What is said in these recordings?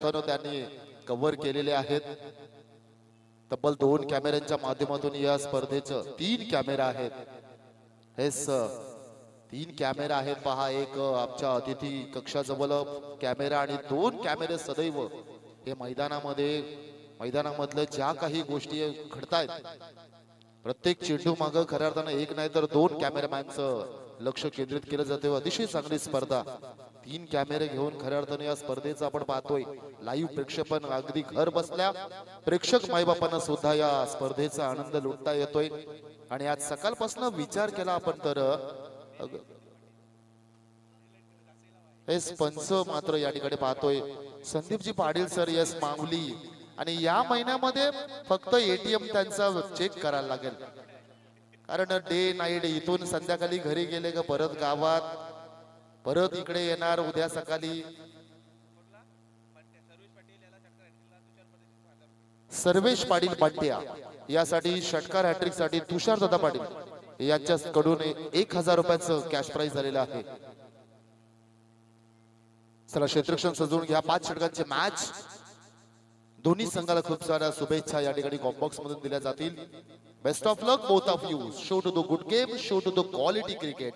त्यांनी कव्हर केलेले आहेत। तब्बल 2 कॅमेऱ्यांच्या माध्यमातून या स्पर्धेचं 3 कॅमेरा आहेत। हेस 3 कॅमेरा आहेत पहा, एक आमच्या अतिथी कक्षाजवळ कॅमेरा आणि 2 कॅमेरे सदैव हे मैदानामधले ज्या काही गोष्टी घडतायत प्रत्येक चेंडू मागे खऱ्या अर्थाने एक नाही तर 2 कॅमेरामॅनचं लक्ष केंद्रित केलं जाते। अतिशय चांगली स्पर्धा, 3 कॅमेरे घेऊन खऱ्या अर्थाने या स्पर्धेचं आपण पाहतोय लाईव्ह प्रेक्षेपण। अगदी घर बसल्या प्रेक्षक मायबापांना सुद्धा या स्पर्धेचा आनंद लुटता येतोय। आणि आज सकाळपासून विचार केला आपण तर एस पंच मात्र या ठिकाणी पाहतोय संदीपजी पाटील सर, यस मांगली। आणि या महिन्यामध्ये फक्त एटीएम त्यांचा चेक करायला लागेल, कारण डे नाईट इथून संध्याकाळी घरी गेले का परत गावात, परत इकडे येणार उद्या सकाळी। सर्वेश पाटील पाट्या यासाठी षटकार हॅट्रिक साठी तुषार दादा पाटील यांच्याकडून 1000 रुपयाचं कॅश प्राइज झालेलं आहे। चला क्षेत्ररक्षण सजवून घ्या। 5 षटकांचे मॅच, दोन्ही संघाला खूप साऱ्या शुभेच्छा या ठिकाणी कॉम्बॉक्स मधून दिल्या जातील। Best of luck both of you, show to the good game, show to the quality cricket.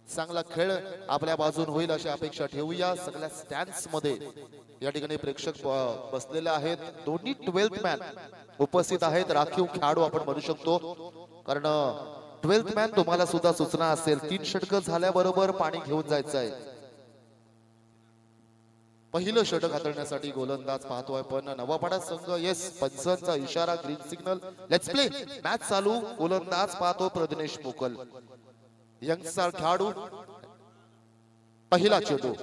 चांगला खेळ आपल्या बाजून होईल अशी अपेक्षा ठेवूया। सगळ्या स्टँड्स मध्ये या ठिकाणी प्रेक्षक बसलेले आहेत। दोन्ही 12th मॅन उपस्थित आहेत, राखीव खेळाडू आपण म्हणू शकतो, कारण 12th मॅन तुम्हाला सुद्धा सूचना असेल 3 षटक झाल्याबरोबर पाणी घेऊन जायचं आहे। पहिलं षटक हाताळण्यासाठी गोलंदाज पाहतोय पण नवापाडा संघ, येस पंचांचा इशारा, green signal, let's play, match चालू। गोलंदाज पाहतो प्रज्ञेश मोकल, यंगस्टर खेळाडू। पहिला चेंडू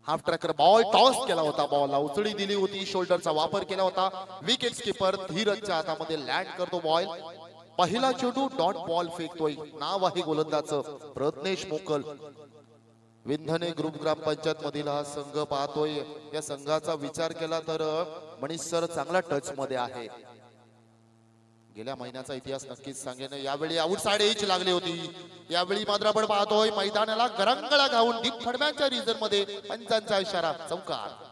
हाफ ट्रॅकर बॉल टॉस केला होता, बॉलला उचली दिली होती, शोल्डरचा वापर केला होता। विकेट कीपर धीरजच्या हातामध्ये लँड करतो बॉल। पहिला चेंडू डॉट बॉल फेकतोय, नाव आहे गोलंदाजचं प्रज्ञेश मोकल। विंधने ग्रुप ग्रामपंचायत मधील हा संघ पाहतोय। या संघाचा विचार केला तर मनीष सर चांगला टच मध्ये आहे। गेल्या महिन्याचा इतिहास नक्कीच सांगेन। यावेळी आउटसाइड एज लागली होती, यावेळी मात्र आपण पाहतोय मैदानाला गरंगळा घालून डीप फडम्यांच्या रिजन मध्ये पंचांचा इशारा, चौकार।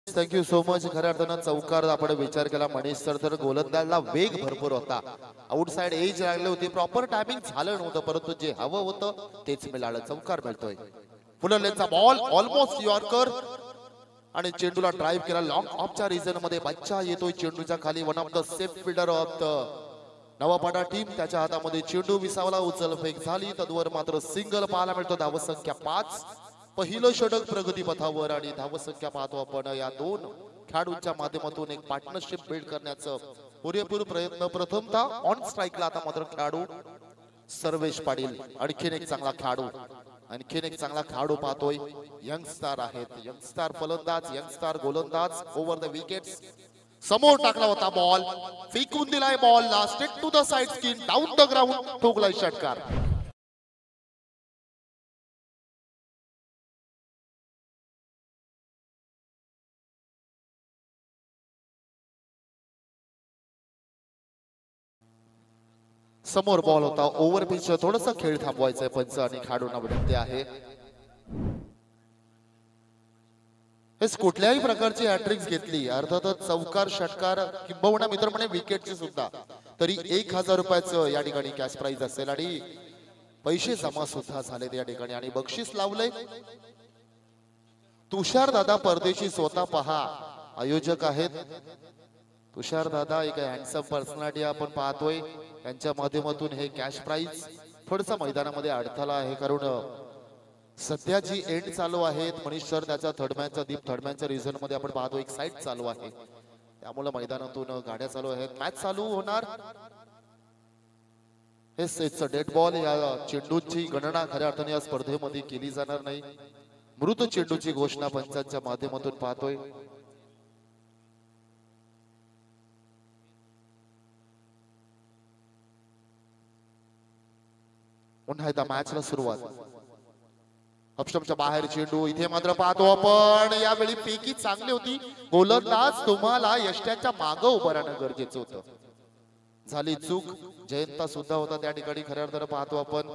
Thank you so much. खऱ्या अर्थानं चौकार आपण विचार केला मनीष सर, तर गोलंदाजला वेग भरपूर होता, आउटसाइड एज लागली होती, प्रॉपर टायमिंग झालं नव्हतं, परंतु जे हवं होतं तेच मिळालं, चौकार मिळतोय। फुलरलेनचा बॉल ऑलमोस्ट यॉर्कर आणि चेंडूला ड्राइव्ह केला लॉंग ऑफच्या रिजन मध्ये, बच्चा येतोय चेंडूच्या खाली। One of the safe fielder of the Navapada team, त्याच्या हातामध्ये चेंडू विसावला, उचल फेक झाली, तद्वर मात्र सिंगल पाहायला मिळतो। धावसंख्या 5, पहिलं षटक प्रगती पथावर आणि धावसंख्या पाहतो आपण। या 2 खेळाडूंच्या माध्यमातून एक पार्टनरशिप बिल्ड करण्याचं पुरेपूर प्रयत्न। प्रथमतः ऑन स्ट्राईकला आता मात्र खेळाडू सर्वेश पाटील, आणखीन एक चांगला खेळाडू पाहतोय। यंगस्टार आहेत, यंगस्टार फलंदाज, यंगस्टार गोलंदाज। ओव्हर द विकेट्स समोर टाकला होता बॉल, फेकून दिलाय बॉलला, straight to the sight screen, down the ground, ठोकलाय षटकार। समोर बॉल होता, ओव्हर पिच, थोडासा खेळ थांबवायचा पंच आणि खेळाडूंना विनंती आहे। कुठल्याही प्रकारची हॅट्रिक्स घेतली, अर्थातच चौकार, षटकार किंबहुना मित्र म्हणे विकेटची सुद्धा, तरी 1000 रुपयाचं या ठिकाणी कॅश प्राइज असेल आणि पैसे जमा सुद्धा झाले या ठिकाणी। आणि बक्षीस लावलंय तुषार दादा परदेशी, स्वतः पहा आयोजक आहेत तुषार दादा, एक हँडसम पर्सनॅलिटी आपण पाहतोय। त्यांच्या माध्यमातून हे कॅश प्राइज थोडसा मैदानामध्ये अडथळा आहे, कारण सध्या जी एंड चालू आहेत मनीष सर, त्याच्या थर्डमॅनच्या रिझन मध्ये आपण पाहतो एक साइड चालू आहे, त्यामुळे मैदानातून गाड्या चालू आहेत, मॅच चालू होणार। हेच डेड बॉल, या चेंडूची गणना खऱ्या अर्थाने या स्पर्धेमध्ये केली जाणार नाही। मृत चेंडूची घोषणा पंचांच्या माध्यमातून पाहतोय। पुन्हा एकदा मॅचला सुरुवात. ऑप्शनच्या बाहेर चेंडू. इथे मात्र पाहतो आपण यावेळी पैकी चांगली होती. गोलंदाज तुम्हाला यष्ट्याच्या मागे उभं राहणं गरजेचं होतं. झाली चूक. जयंता सुद्धा होता त्या ठिकाणी. खऱ्या अर्थानं पाहतो आपण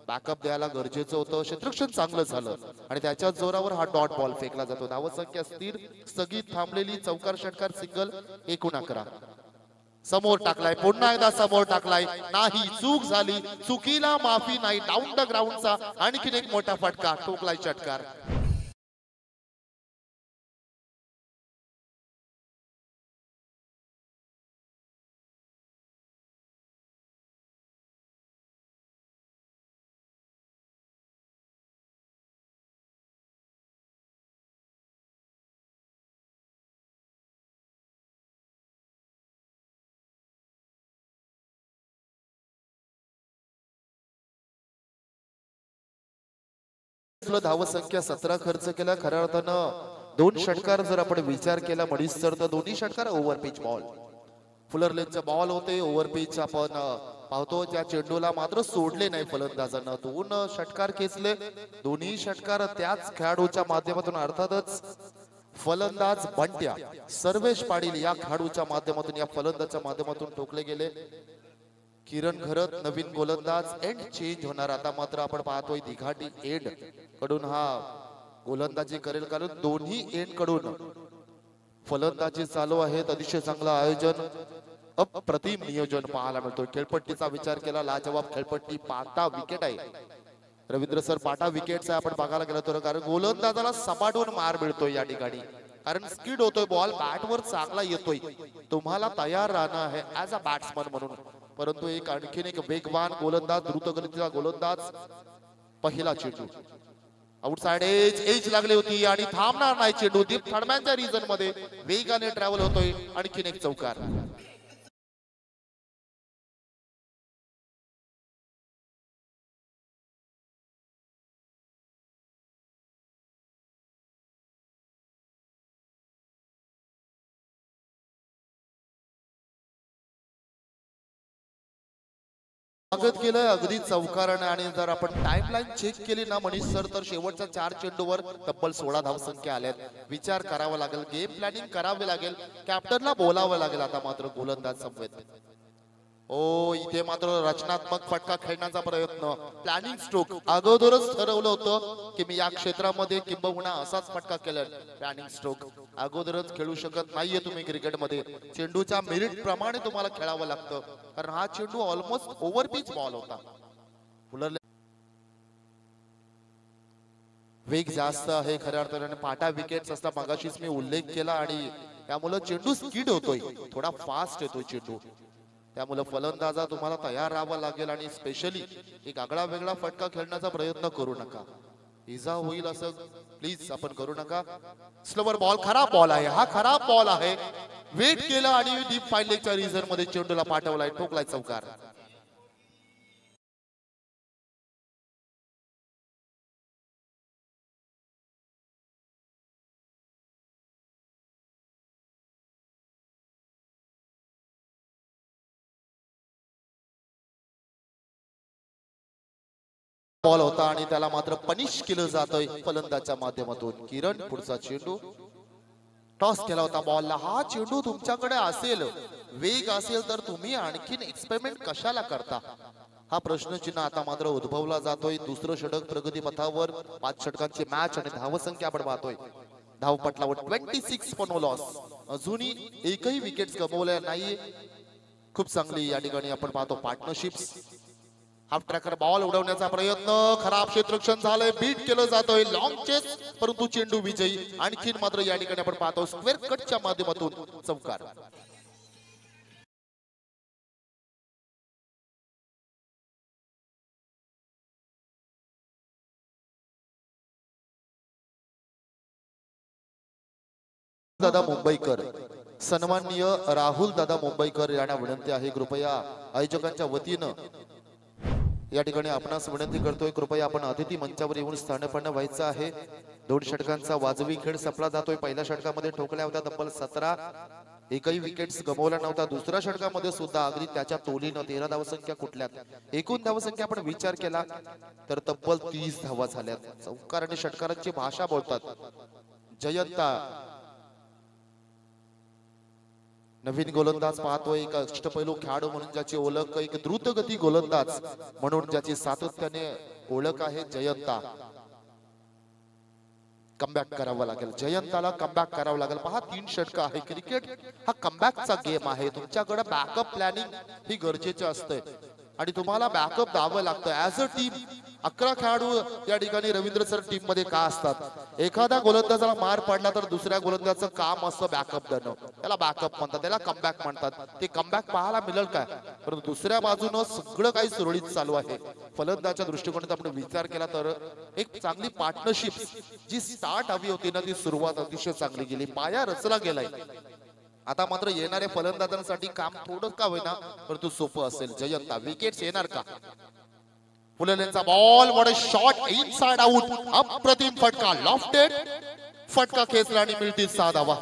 बॅकअप द्यायला गरजेचं होतं. क्षेत्ररक्षण चांगलं झालं आणि त्याच्या जोरावर हा डॉट बॉल फेकला जातो. धावसंख्या स्थिर. स्थगित थांबलेली. चौकार षटकार सिंगल. 11. समोर टाकलाय. पुन्हा एकदा समोर टाकलाय. नाही, चूक झाली. चुकीला माफी नाही. डाऊन द ग्राउंडचा आणखीन एक मोठा फटका. ठोकलाय षटकार. धावसंख्या 17 खर्च केला. खऱ्या अर्थानं 2 षटकार जर आपण विचार केला मनीष सर तर दोन्ही षटकार ओव्हर पिच बॉल. फुलर लेनचे बॉल होते. ओव्हर पिच आपण पाहतो. त्या चेंडूला मात्र सोडले नाही फलंदाजांना. 2 षटकार खेचले. दोन्ही षटकार त्याच खेळाडूच्या माध्यमातून अर्थातच फलंदाज बंट्या सर्वेश पाटील या खेळाडूच्या माध्यमातून या फलंदाजाच्या माध्यमातून ठोकले गेले. किरण घरत नवीन गोलंदाज. एंड चेंज होणार. आता मात्र आपण पाहतोय दिघाटी एंड कडून हा गोलंदाजी करेल कारण दोन्ही एंड कडून फलंदाजी चालू आहेत. अतिशय चांगलं आयोजन. अप्रतिम नियोजन पाहायला मिळतोय. खेळपट्टीचा विचार केला. लाजवाब खेळपट्टी. पाटा विकेट आहे. रवींद्र सर पाटा विकेटचा आपण बघायला गेलो तर कारण गोलंदाजाला सपाटून मार मिळतोय या ठिकाणी. कारण स्किड होतोय बॉल. बॅटवर चांगला येतोय. तुम्हाला तयार राहणं आहे ऍज अ बॅट्समन म्हणून. परंतु एक आणखीन एक वेगवान गोलंदाज. द्रुतगतीचा गोलंदाज. पहिला चेंडू आउटसाइड एज लागली होती आणि थांबणार नाही चेंडू. दीप थर्डमॅनच्या रिजन मध्ये वेगाने ट्रॅव्हल होतोय. आणखीन एक चौकार. स्वागत केलं अगदी चौकाराने. आणि जर आपण टाइमलाईन चेक केली ना मनीष सर तर शेवटच्या 4 चेंडूवर तब्बल 16 धावसंख्या आल्यात. विचार करावा लागेल. गेम प्लॅनिंग करावे लागेल. कॅप्टनला बोलावं लागेल. आता मात्र गोलंदाज समवेत. इथे मात्र रचनात्मक फटका खेळण्याचा प्रयत्न. Planning stroke. अगोदरच ठरवलं होतं की मी या क्षेत्रामध्ये किंबहुना असाच फटका केला. Planning stroke. अगोदरच खेळू शकत नाहीये तुम्ही क्रिकेटमध्ये. चेंडूच्या मेरिट प्रमाणे तुम्हाला खेळावं लागतं कारण हा चेंडू ऑलमोस्ट ओव्हर पिच बॉल होता. फुलर वेग जास्त आहे खऱ्या अर्थाने. पाटा विकेट्स असता मगाशीच मी उल्लेख केला आणि त्यामुळे चेंडू स्किड होतोय. थोडा फास्ट येतोय चेंडू. त्यामुळे फलंदाजा तुम्हाला तयार राहावं लागेल आणि स्पेशली एक आगळा वेगळा फटका खेळण्याचा प्रयत्न करू नका. इजा होईल असं प्लीज आपण करू नका. Slower ball. खराब बॉल आहे हा. खराब बॉल आहे. वेट केलं आणि डीप फाइंडिंगच्या रिझन मध्ये चेंडूला पाठवलाय. ठोकलाय चौकार. बॉल होता आणि त्याला मात्र पनिश केलं जातंय फलंदाजच्या माध्यमातून. किरण पुढचा चेंडू. टॉस केला होता बॉलला. हा चेंडू तुमच्याकडे असेल, वेग असेल तर तुम्ही आणखीन एक्सपेरिमेंट कशाला करता हा प्रश्नचिन्ह आता मात्र उद्भवला जातोय. दुसरं षटक प्रगती पथावर. 5 षटकांची मॅच आणि धावसंख्या आपण पाहतोय. धावपटलावर 26 पण लॉस. अजूनही एकही विकेट गमावल्या नाही. खूप चांगली या ठिकाणी आपण पाहतो पार्टनरशिप्स. हाफ ट्रॅकर बॉल उडवण्याचा प्रयत्न. खराब क्षेत्ररक्षण झालंय. बीट केलं जातोय. लॉंग चेस परंतु चेंडू विजयी. आणखीन मात्र या ठिकाणी आपण पाहतो स्क्वेअर कटच्या माध्यमातून चौकार. दादा मुंबईकर. सन्माननीय राहुल दादा मुंबईकर यांना विनंती आहे कृपया आयोजकांच्या वतीनं या ठिकाणी आपणास विनंती करतोय कृपया आपण अतिथी मंचावर येऊन स्थानपन्न व्हायचं आहे. 2 षटकांचा वाजवी खेळ संपला जातोय. पहिल्या षटकामध्ये ठोकल्या होत्या तब्बल 17 एकही विकेट्स गमावला नव्हता. दुसऱ्या षटकामध्ये सुद्धा अगदी त्याच्या तोलीनं 13 धावसंख्या कुठल्यात एकूण धावसंख्या आपण विचार केला तर तब्बल 30 धावा झाल्यात. चौकार आणि षटकारांची भाषा बोलतात. जयंता नवीन गोलंदाज पाहतोय. एक अष्टपैलू खेळाडू म्हणून ज्याची ओळख, एक द्रुतगती गोलंदाज म्हणून ज्याची सातत्याने ओळख आहे. जयंता कमबॅक करावं लागेल. जयंताला कमबॅक करावं लागेल. पहा 3 षटक आहे. क्रिकेट हा कमबॅकचा गेम आहे. तुमच्याकडे बॅकअप प्लॅनिंग ही गरजेचं असते आणि तुम्हाला बॅकअप द्यावं लागतं. ऍज अ टीम 11 खेळाडू या ठिकाणी रवींद्र सर टीम मध्ये का असतात? एखादा गोलंदाजाला मार पडला तर दुसऱ्या गोलंदाजाचं काम असतं बॅकअप देणं. त्याला बॅकअप म्हणतात, त्याला कमबॅक म्हणतात. ते कमबॅक पाहायला मिळेल काय? परंतु दुसऱ्या बाजूनं सगळं काही सुरळीत चालू आहे. फलंदाजाच्या दृष्टिकोनात आपण विचार केला तर एक चांगली पार्टनरशिप जी स्टार्ट हवी होती ना, ती सुरुवात अतिशय चांगली गेली. पाया रचला गेलाय. आता मात्र येणाऱ्या फलंदाजांसाठी काम थोडं का होईना परंतु सोपं असेल. जयंता विकेट्स येणार का? फुललेंचा ball, what a shot, inside out. अप्रतिम फटका, लॉफ्टेड फटका खेचला आणि मिळतील 6 धावा.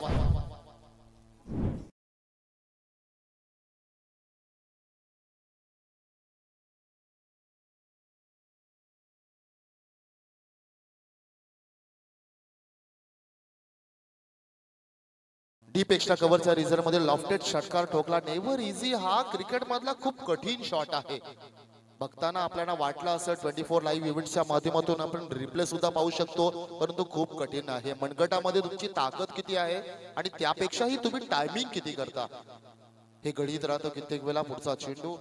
डीप एक्स्ट्रा कव्हरच्या रिझर्व मध्ये लॉफ्टेड षटकार ठोकला. Never easy. हा क्रिकेट मधला खूप कठीण शॉट आहे. बघताना आपल्याला वाटलं असं 24 लाईव्ह इव्हेंटच्या माध्यमातून आपण रिप्ले सुद्धा पाहू शकतो, परंतु खूप कठीण आहे. मनगटामध्ये तुमची ताकद किती आहे आणि त्यापेक्षाही तुम्ही टायमिंग किती करता हे गणित राहतं कित्येक वेळा. पुढचा चेंडू,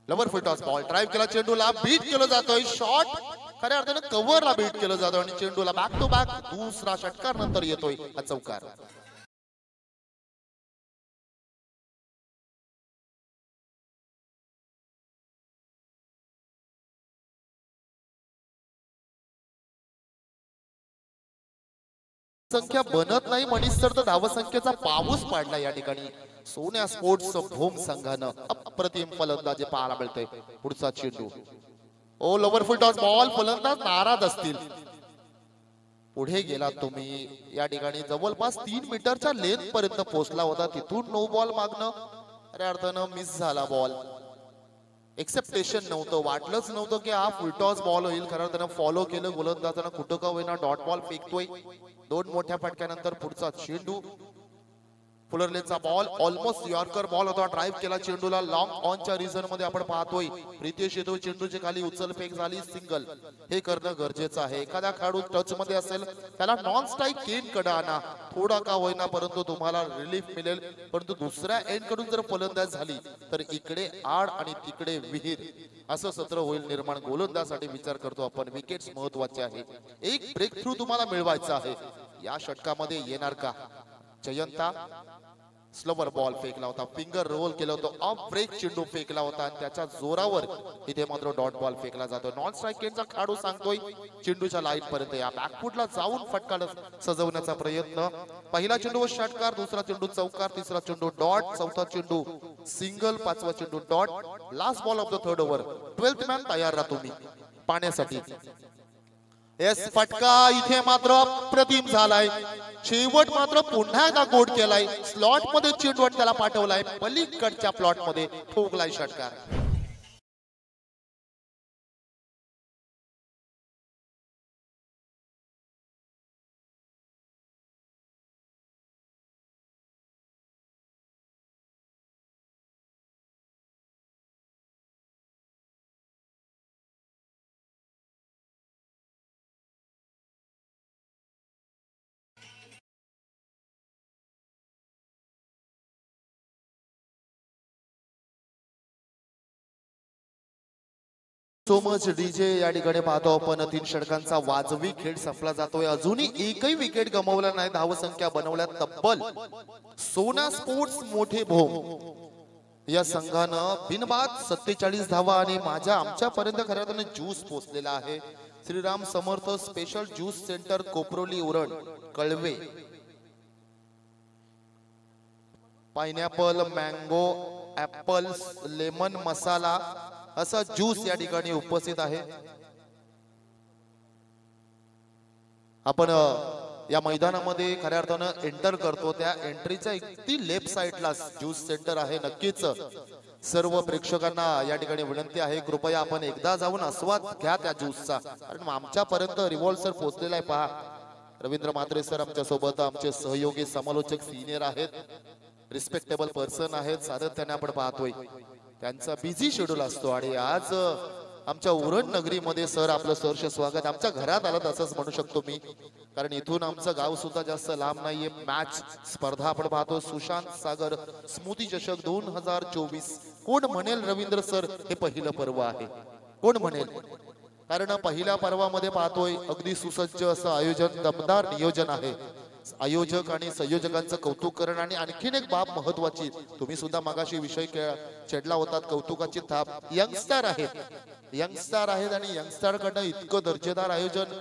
लवर फुल टॉस बॉल, ड्राइव्ह केला, चेंडूला बीट केलं जातोय. शॉट खऱ्या अर्थानं कव्हरला बीट केलं जातं आणि चेंडूला बॅक टू बॅक दुसरा षटकार नंतर येतोय हा चौकार. संख्या बनत नाही मनीष सर, तर धावसंख्येचा पाऊस पाडला या ठिकाणी सोन्या स्पोर्ट्स भूम संघानं. अप्रतिम फलंदाजी पाहायला मिळते. पुढचा चेंडू, ओ लवर फुल टॉस बॉल, फलंदाज नाराज असतील. पुढे गेला तुम्ही. या ठिकाणी जवळपास 3 मीटरच्या लेंथ पर्यंत पोहोचला होता. तिथून नो बॉल मागणं खऱ्या अर्थानं मिस झाला बॉल. एक्सेप्टेशन नव्हतं, वाटलंच नव्हतं की हा फुलटॉस बॉल होईल. खरं त्यानं फॉलो केलं. गोलंदाजानं कुठं का होईना डॉट बॉल फेकतोय. 2 मोठ्या फटक्यानंतर पुढचा चेंडू, फुलरलेनचा बॉल, ऑलमोस्ट यॉर्कर बॉल होता. ड्राइव्ह केला चेंडूला लॉंग ऑनच्या रिझन मध्ये आपण पाहतोय. प्रितेश येतो, चेंडूची खाली उचल फेक झाली, सिंगल. हे करणं गरजेचं आहे. एखादा खेळाडू टच मध्ये असेल त्याला नॉन स्ट्राईक केन कडे आणा. थोडा का होईना परंतु तुम्हाला रिलीफ मिळेल. परंतु दुसऱ्या एंड कडून जर फलंदाज झाली तर इकडे आड आणि तिकडे विहीर असं सत्र होईल निर्माण. गोलंदाजासाठी विचार करतो आपण. विकेट्स महत्वाचे आहे. एक ब्रेक थ्रू तुम्हाला मिळवायचा आहे. या षटकामध्ये येणार का? जयंता स्लोवर बॉल फेकला होता, फिंगर रोल केलं होतं, ऑफ ब्रेक चेंडू फेकला होता आणि त्याच्या जोरावर इथे मात्र डॉट बॉल फेकला जातो. नॉन स्ट्राईक केनचा खेळाडू सांगतोय चेंडूच्या लाईन पर्यंत या. बॅकफुटला जाऊन फटका सजवण्याचा प्रयत्न. पहिला चेंडू षटकार, दुसरा चेंडू चौकार, तिसरा चेंडू डॉट, चौथा चेंडू सिंगल, पाचवा चेंडू dot. Last ball of the third over. 12th man तयार राहा तुम्ही पाण्यासाठी. एस फटका इथे मात्र अप्रतिम झालाय. शेवट मात्र पुन्हा एकदा गोड केलाय. स्लॉट मध्ये चेंडू त्याला पाठवलाय. पलीकडच्या प्लॉट मध्ये ठोकलाय षटकार. So much DJ. या ठिकाणी पाहतो आपण 3 षटकांचा वाजवी खेळ संपला जातोय. अजूनही एकही विकेट गमावला नाही. धावसंख्या बनवल्या तब्बल. सोना स्पोर्ट्स मोठे भोम या संघानं बिनबाद 47 धावा आणि आमच्यापर्यंत खऱ्या अर्थाने ज्यूस पोहोचलेला आहे. Shriram Samarth special juice centre, Koproli, Uran, Kalwe. Pineapple, mango, apple, lemon masala असा ज्यूस या ठिकाणी उपस्थित आहे. आपण या मैदानामध्ये खऱ्या अर्थानं एंटर करतो त्या एंट्रीच्या अगदी लेफ्ट साइडला ज्यूस सेंटर आहे. नक्कीच सर्व प्रेक्षकांना या ठिकाणी विनंती आहे, कृपया आपण एकदा जाऊन आस्वाद घ्या त्या ज्यूसचा, कारण आमच्यापर्यंत रिव्हॉल्व सर पोहोचलेला आहे. पहा, रवींद्र म्हात्रे सर आमच्या सोबत, आमचे सहयोगी समालोचक सिनियर आहेत, रिस्पेक्टेबल पर्सन आहेत, सातत्याने आपण पाहतोय त्यांचा बिझी शेड्यूल असतो. आणि आज आमच्या उरण नगरीमध्ये सर आपलं सहर्ष स्वागत, आमच्या घरात आलं असंच म्हणू शकतो मी, कारण इथून आमचं गाव सुद्धा जास्त लांब नाहीये. मॅच स्पर्धा आपण पाहतो, सुशांत सागर स्मृती चषक 2024. कोण म्हणेल रवींद्र सर हे पहिलं पर्व आहे, कोण म्हणेल, कारण पहिल्या पर्वामध्ये पाहतोय अगदी सुसज्ज असं आयोजन, दमदार नियोजन आहे. आयोजक आणि संयोजकांचं कौतुक करणं. आणि आणखीन एक बाब महत्वाची, तुम्ही सुद्धा मागाशी विषय छेडला होता, कौतुकाची थाप. यंगस्टार आहेत आणि यंगस्टार कडनं इतकं दर्जेदार आयोजन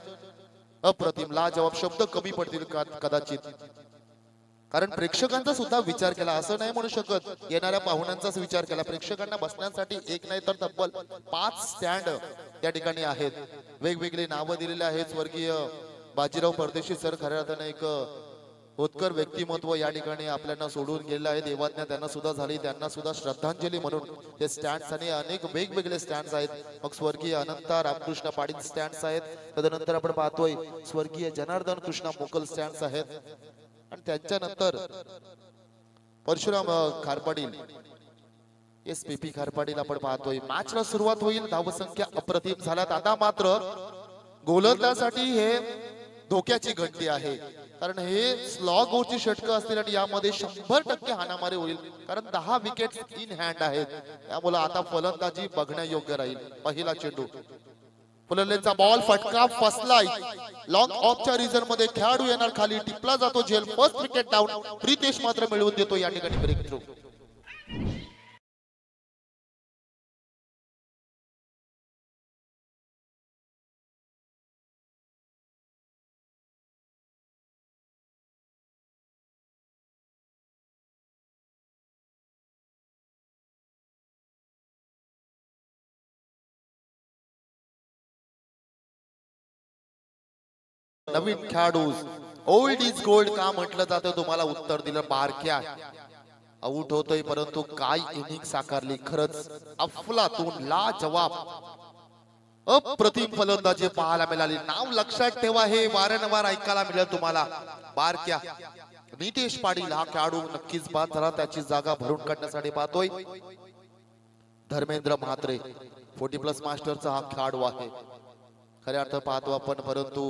अप्रतिम, लाजवाब, शब्द कमी पडतील कदाचित, कारण प्रेक्षकांचा सुद्धा विचार केला. असं नाही म्हणू शकत येणाऱ्या पाहुण्यांचाच विचार केला. प्रेक्षकांना बसण्यासाठी एक नाही तर तब्बल 5 स्टँड त्या ठिकाणी आहेत. वेगवेगळी नावं दिलेली आहेत. स्वर्गीय बाजीराव परदेशी सर खऱ्या अर्थाने एक होतकर व्यक्तिमत्व या ठिकाणी आपल्याला सोडून गेलेलं आहे. देवाज्ञा त्यांना सुद्धा झाली, त्यांना सुद्धा श्रद्धांजली म्हणून ते स्टँड्स आणि अनेक वेगवेगळे स्टँड्स आहेत. मग स्वर्गीय अनंता रामकृष्ण पाटील स्टँड्स आहेत, तदनंतर आपण पाहतोय स्वर्गीय जनार्दन कृष्णा मोकल स्टँड्स आहेत, आणि त्याच्यानंतर परशुराम खारपाटील, एसपीपी खारपाटील आपण पाहतोय. मॅचला सुरुवात होईल, धावसंख्या अप्रतिम झाल्यात. आता मात्र गोलंदाजासाठी हे धोक्याची घंटी आहे, कारण हे स्लॉग ओची षटकं असतील आणि यामध्ये 100% हाणामारी होईल, कारण 10 विकेट इन हँड आहेत. त्यामुळे आता फलंदाजी बघण्यायोग्य राहील. पहिला चेंडू, फुलंदाजीचा बॉल, फटका फसलाय. लॉंग ऑफच्या रिझन मध्ये खेळाडू येणार खाली, टिपला जातो झेल. First wicket down. प्रितेश मात्र मिळवून देतो या ठिकाणी ब्रेक थ्रू. नवीन खेळाडू, ओल्ड इज गोल्ड का म्हटलं जातं, तुम्हाला उत्तर दिलं. बारक्या आउट होतोय, परंतु काय इनिंग साकारली. खरंच अफलातून, लाजवाब, अप्रतिम फलंदाजी पाहायला मिळाली. नाव लक्षात ठेवा, हे वारंवार ऐकायला मिळेल तुम्हाला. बारक्या नितेश पाटील हा खेळाडू नक्कीच बाद झाला. त्याची जागा भरून काढण्यासाठी पाहतोय धर्मेंद्र म्हात्रे, 40+ मास्टरचा हा खेळाडू आहे. खऱ्या अर्थ पाहतो आपण, परंतु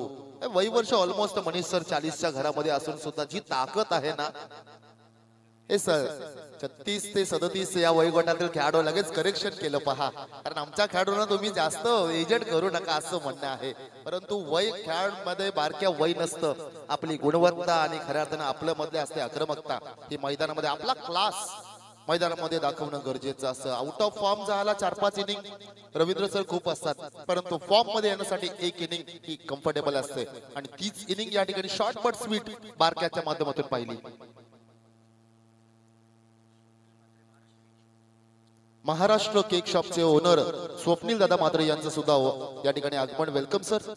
वय वर्ष ऑलमोस्ट मनीष सर 40च्या घरामध्ये असून सुद्धा जी ताकद आहे ना, हे सर 36 ते 37 या वयोगटातील खेळाडू लगेच करेक्शन केलं. पहा, कारण आमच्या खेळाडूंना तुम्ही जास्त एजंट करू नका असं म्हणणं आहे, परंतु वय खेळामध्ये बारक्या वय नसतं. आपली गुणवत्ता आणि खऱ्या अर्थानं आपल्या मधले असते आक्रमकता, ही मैदानामध्ये आपला क्लास मैदानामध्ये दाखवणं गरजेचं असतं. आउट ऑफ फॉर्म झाला 4-5 इनिंग रवींद्र सर खूप असतात, परंतु फॉर्म मध्ये येण्यासाठी एक इनिंग ही कम्फर्टेबल असते, आणि तीच इनिंग या ठिकाणी शॉर्ट बट स्वीट बारक्याच्या माध्यमातून पाहिली. महाराष्ट्र केक शॉपचे ओनर स्वप्नील दादा म्हात्रे यांचं सुद्धा या ठिकाणी आगमन. Welcome sir.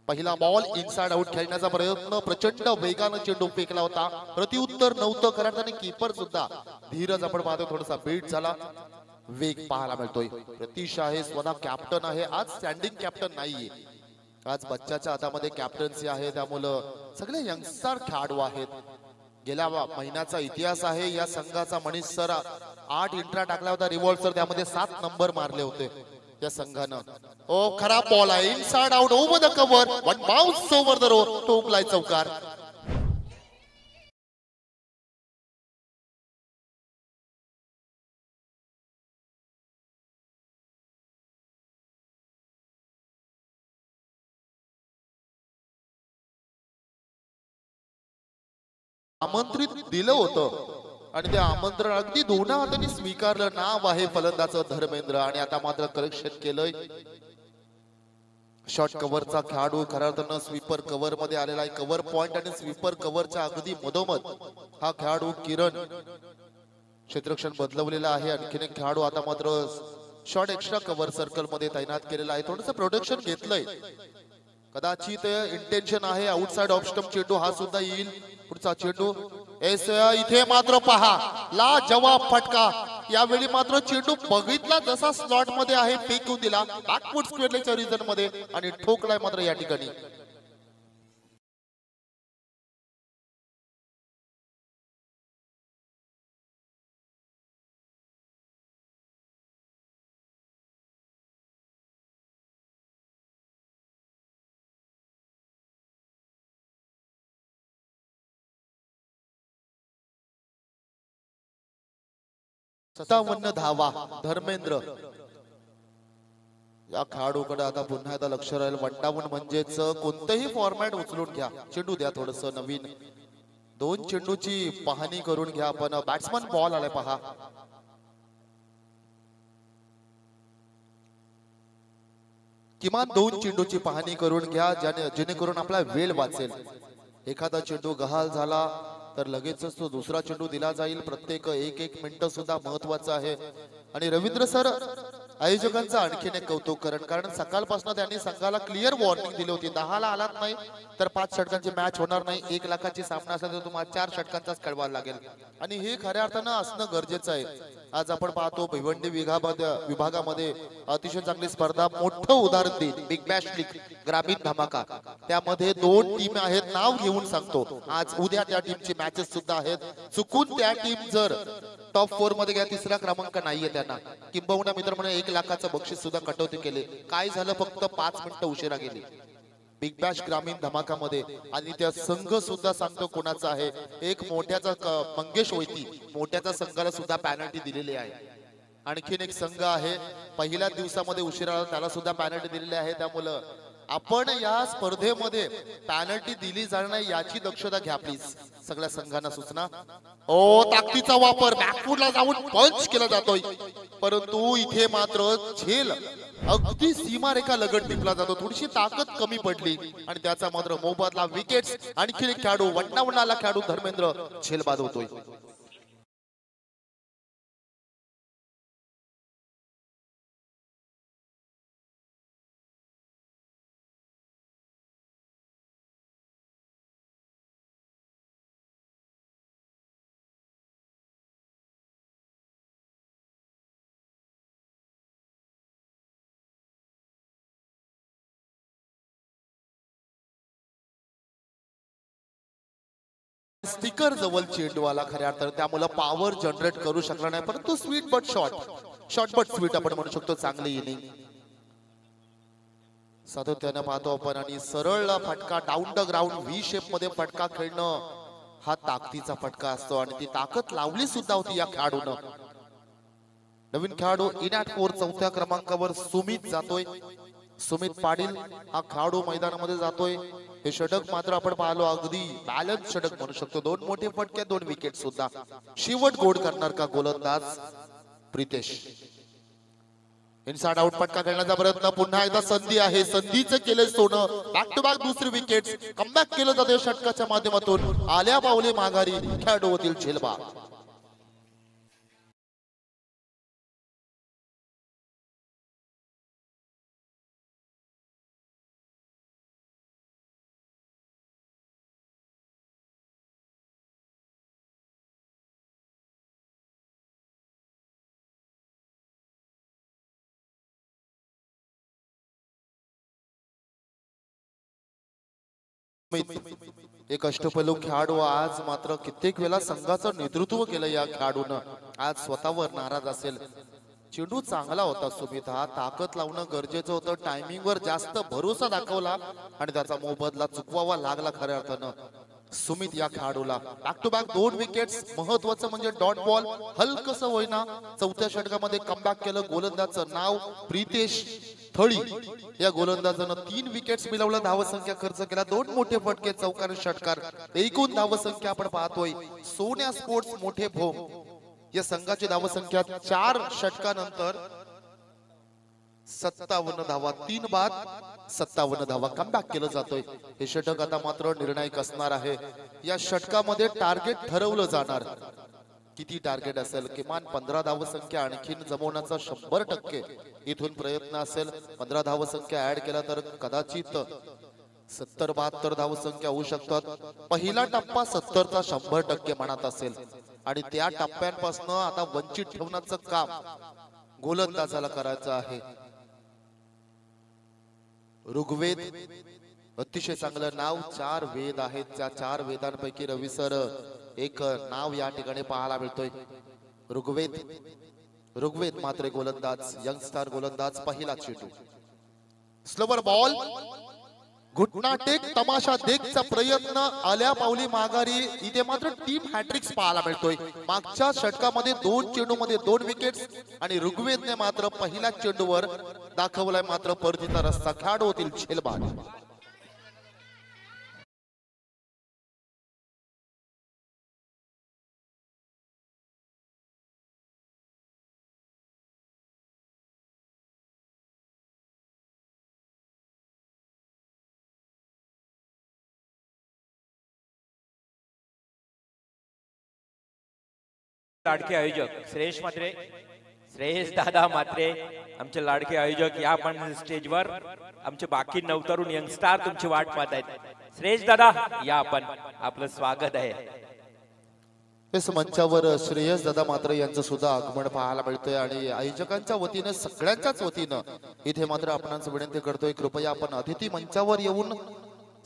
पहिला बॉल इनसाइड आउट खेळण्याचा प्रयत्न, प्रचंड वेगानं चेंडू फेकला होता, प्रतिउत्तर नव्हतं. खऱ्या अर्थाने कीपर सुद्धा धीरज आपण पाहतो थोडासा बीट झाला. वेग पाहायला मिळतोय. प्रतीश आहे, स्वतः कॅप्टन आहे, आज स्टँडिंग कॅप्टन नाहीये, आज बच्चाच्या हातामध्ये कॅप्टन्सी आहे. त्यामुळं सगळे यंगस्टर खेळाडू आहेत. गेल्या महिन्याचा इतिहास आहे या संघाचा. मनीष सर 8 इंट्रा टाकला होता रिव्हॉल्वर, त्यामध्ये 7 नंबर मारले होते या संघानं. ओ खराब बॉल आहे, inside out over the cover, one bounce over the rope, टोकलाय चौकार. आमंत्रित दिलं होतं आणि ते आमंत्रण अगदी दोन्ही हातांनी स्वीकारलं. नाव आहे फलंदाज धर्मेंद्र, आणि आता मात्र करेक्शन केलंय. शॉर्ट कव्हरचा खेळाडू खऱ्या अर्थानं स्वीपर कव्हर मध्ये आलेला आहे. कव्हर पॉइंट आणि स्वीपर कव्हरच्या अगदी मधोमध हा खेळाडू किरण क्षेत्ररक्षण बदलवलेला आहे. आणखीन एक खेळाडू आता मात्र शॉर्ट एक्स्ट्रा कव्हर सर्कल मध्ये तैनात केलेला आहे. थोडंसं प्रोटेक्शन घेतलंय, कदाचित इंटेन्शन आहे आउटसाइड ऑफ स्टंप चेंडू हा सुद्धा येईल पुढचा चेंडू इथे मात्र पहा ला जवाब फटका यावेळी मात्र चेंडू बघितला जसा स्लॉट मध्ये आहे फेकून दिला बॅकफूट स्क्वेअरच्या रिजन मध्ये आणि ठोकलाय मात्र या ठिकाणी सत्तावन्न धावा धर्मेंद्र या खेळाडूकडे आता पुन्हा एकदा लक्ष राहील 51 म्हणजेच कोणतेही फॉर्मॅट उचलून घ्या चेंडू द्या थोडस नवीन दोन चेंडूची पाहणी करून घ्या आपण बॅट्समन बॉल आलाय पहा किमान दोन चेंडूची पाहणी करून घ्या जेणेकरून आपला वेळ वाचेल एखादा चेंडू गहाल झाला तर लगेचच तो दुसरा चेंडू दिला जाईल प्रत्येक एक मिनिट सुद्धा महत्वाचं आहे आणि रवींद्र सर आयोजकांचं आणखीन एक कौतुक कारण सकाळपासून त्यांनी संघाला क्लिअर वॉर्निंग दिली होती 10 ला आलात नाही तर 5 षटकांची मॅच होणार नाही 1 लाखाची सामना असेल तर तुम्हाला 4 षटकांचाच खेळवायला लागेल आणि हे खऱ्या अर्थानं असणं गरजेचं आहे आज आपण पाहतो भिवंडी विभागामध्ये अतिशय चांगली स्पर्धा मोठं उदाहरण देईल बिग बॅश लीग ग्रामीण धमाका त्यामध्ये 2 टीम आहेत नाव घेऊन सांगतो आज उद्या त्या टीमची मॅचेस सुद्धा आहेत चुकून त्या टीम जर टॉप 4 मध्ये गेल्या तिसरा क्रमांक नाहीये त्यांना किंबहुना मित्र म्हणे 1 लाखाचं बक्षीस सुद्धा कटौती केले काय झालं फक्त 5 मिनिटं उशिरा गेली बिग बॅश ग्रामीण धमाकामध्ये आणि त्या संघ सुद्धा सांगतो कोणाचा आहे एक मोठ्याचा मंगेश वैती मोठ्याचा संघाला सुद्धा पॅनल्टी दिलेली आहे आणखीन एक संघ आहे पहिल्या दिवसामध्ये उशिरा त्याला सुद्धा पॅनल्टी दिलेली आहे त्यामुळे आपण या स्पर्धेमध्ये पॅनल्टी दिली जाणार याची दक्षता घ्या प्लीज सगळ्या संघांना सूचना ताकदीचा वापर बॅकफूटला जाऊन पंच केला जातोय परंतु इथे मात्र झेल अगदी सीमारेखा लगट टिपला जातो थोडीशी ताकद कमी पडली आणि त्याचा मात्र मोबदला विकेट्स आणखी एक खेळाडू 51 ला खेळाडू धर्मेंद्र झेल बाद होतोय स्टिकर जवळ चेंडूवाला खऱ्या अर्थाने त्यामुळे पॉवर जनरेट करू शकला नाही परंतु sweet but short but sweet आपण म्हणू शकतो चांगली इनिंग सातत्याने पाहतो आपण आणि सरळ फटका down the ground V shape मध्ये फटका खेळणं हा ताकदीचा फटका असतो आणि ती ताकद लावली सुद्धा होती या खेळाडूनं नवीन खेळाडू इन ॲट 4 चौथ्या क्रमांकावर सुमित जातोय सुमित पाटील हा खेळाडू मैदानामध्ये जातोय हे षटक मात्र आपण पाहिलो अगदी बॅलन्स षटक म्हणू शकतो 2 मोठे फटके 2 विकेट सुद्धा शेवट गोड करणार का गोलंदाज प्रितेश इनसाइड आउट फटका खेळण्याचा प्रयत्न पुन्हा एकदा संधी आहे संधीचं केलं सोनं बॅक टू बॅक दुसरी विकेट कमबॅक केलं जाते षटकाच्या माध्यमातून आल्या पावले माघारी खेळाडू होतील झेलबा एक अष्टपैलू खेळाडू आज मात्र कित्येक वेळा संघाचं नेतृत्व केलं या खेळाडूनं आज स्वतःवर नाराज असेल चेंडू चांगला होता सुमित हा ताकद लावणं गरजेचं होतं टायमिंग वर जास्त भरोसा दाखवला आणि त्याचा मोबदला चुकवावा लागला खऱ्या अर्थानं सुमित या खेळाडूला बॅक टू बॅक 2 विकेट्स महत्वाचं म्हणजे डॉट बॉल हलकस होईना चौथ्या षटकामध्ये कमबॅक केलं गोलंदाजचं नाव प्रितेश थळी या गोलंदाजानं 3 विकेट्स मिळवलं धावसंख्या खर्च केला 2 मोठे फटके चौकार षटकार एकूण धावसंख्या आपण पाहतोय सोन्या स्पोर्ट्स मोठे भोम या संघाची धावसंख्या 4 षटकानंतर 57 धावा 3 बाद 57 धावा कमबॅक केलं जातोय हे षटक आता मात्र निर्णायक असणार आहे या षटकामध्ये टार्गेट ठरवलं जाणार किती टार्गेट असेल किमान 15 धावसंख्या आणखीन जमवण्याचा 100% इथून प्रयत्न असेल 15 धावसंख्या ऍड केला तर कदाचित 70-72 धावसंख्या होऊ शकतात। पहिला टप्पा 70चा 100% मनात असेल आणि त्या टप्प्यांपासून आता वंचित ठेवण्याचं काम गोलंदाजाला करायचं आहे। ऋग्वेद अतिशय चांगलं नाव, 4 वेद आहेत, त्या 4 वेदांपैकी रवी सर एक नाव या ठिकाणी पाहायला मिळतोय। ऋग्वेद मात्र गोलंदाज, यंगस्टार गोलंदाज। पहिला चेंडू, स्लोवर बॉल, घुटना टेक, तमाशा देखचा प्रयत्न, आल्या पावली माघारी। इथे मात्र टीम हॅट्रिक्स पाहायला मिळतोय। मागच्या षटकामध्ये 2 चेंडूमध्ये 2 विकेट्स आणि ऋग्वेदने मात्र पहिल्या चेंडूवर दाखवलाय मात्र परतीचा रस्ता, खेळाडू होतील झेलबाद। लाडके आयोजक श्रेयस दादा मात्रे, आमचे लाडके आयोजक या पण स्टेजवर आमचे बाकी नवतरुण यंगस्टार तुमची वाट पाहत आहेत। श्रेयस दादा या आपण, आपलं स्वागत आहे। इस मंचावर श्रेयस दादा मात्र यांचं सुद्धा आगमन पाहायला मिळतंय आणि आयोजकांच्या वतीने सगळ्यांच्याच वतीनं इथे मात्र आपणांचं विनंती करतोय, कृपया आपण अतिथी मंचावर येऊन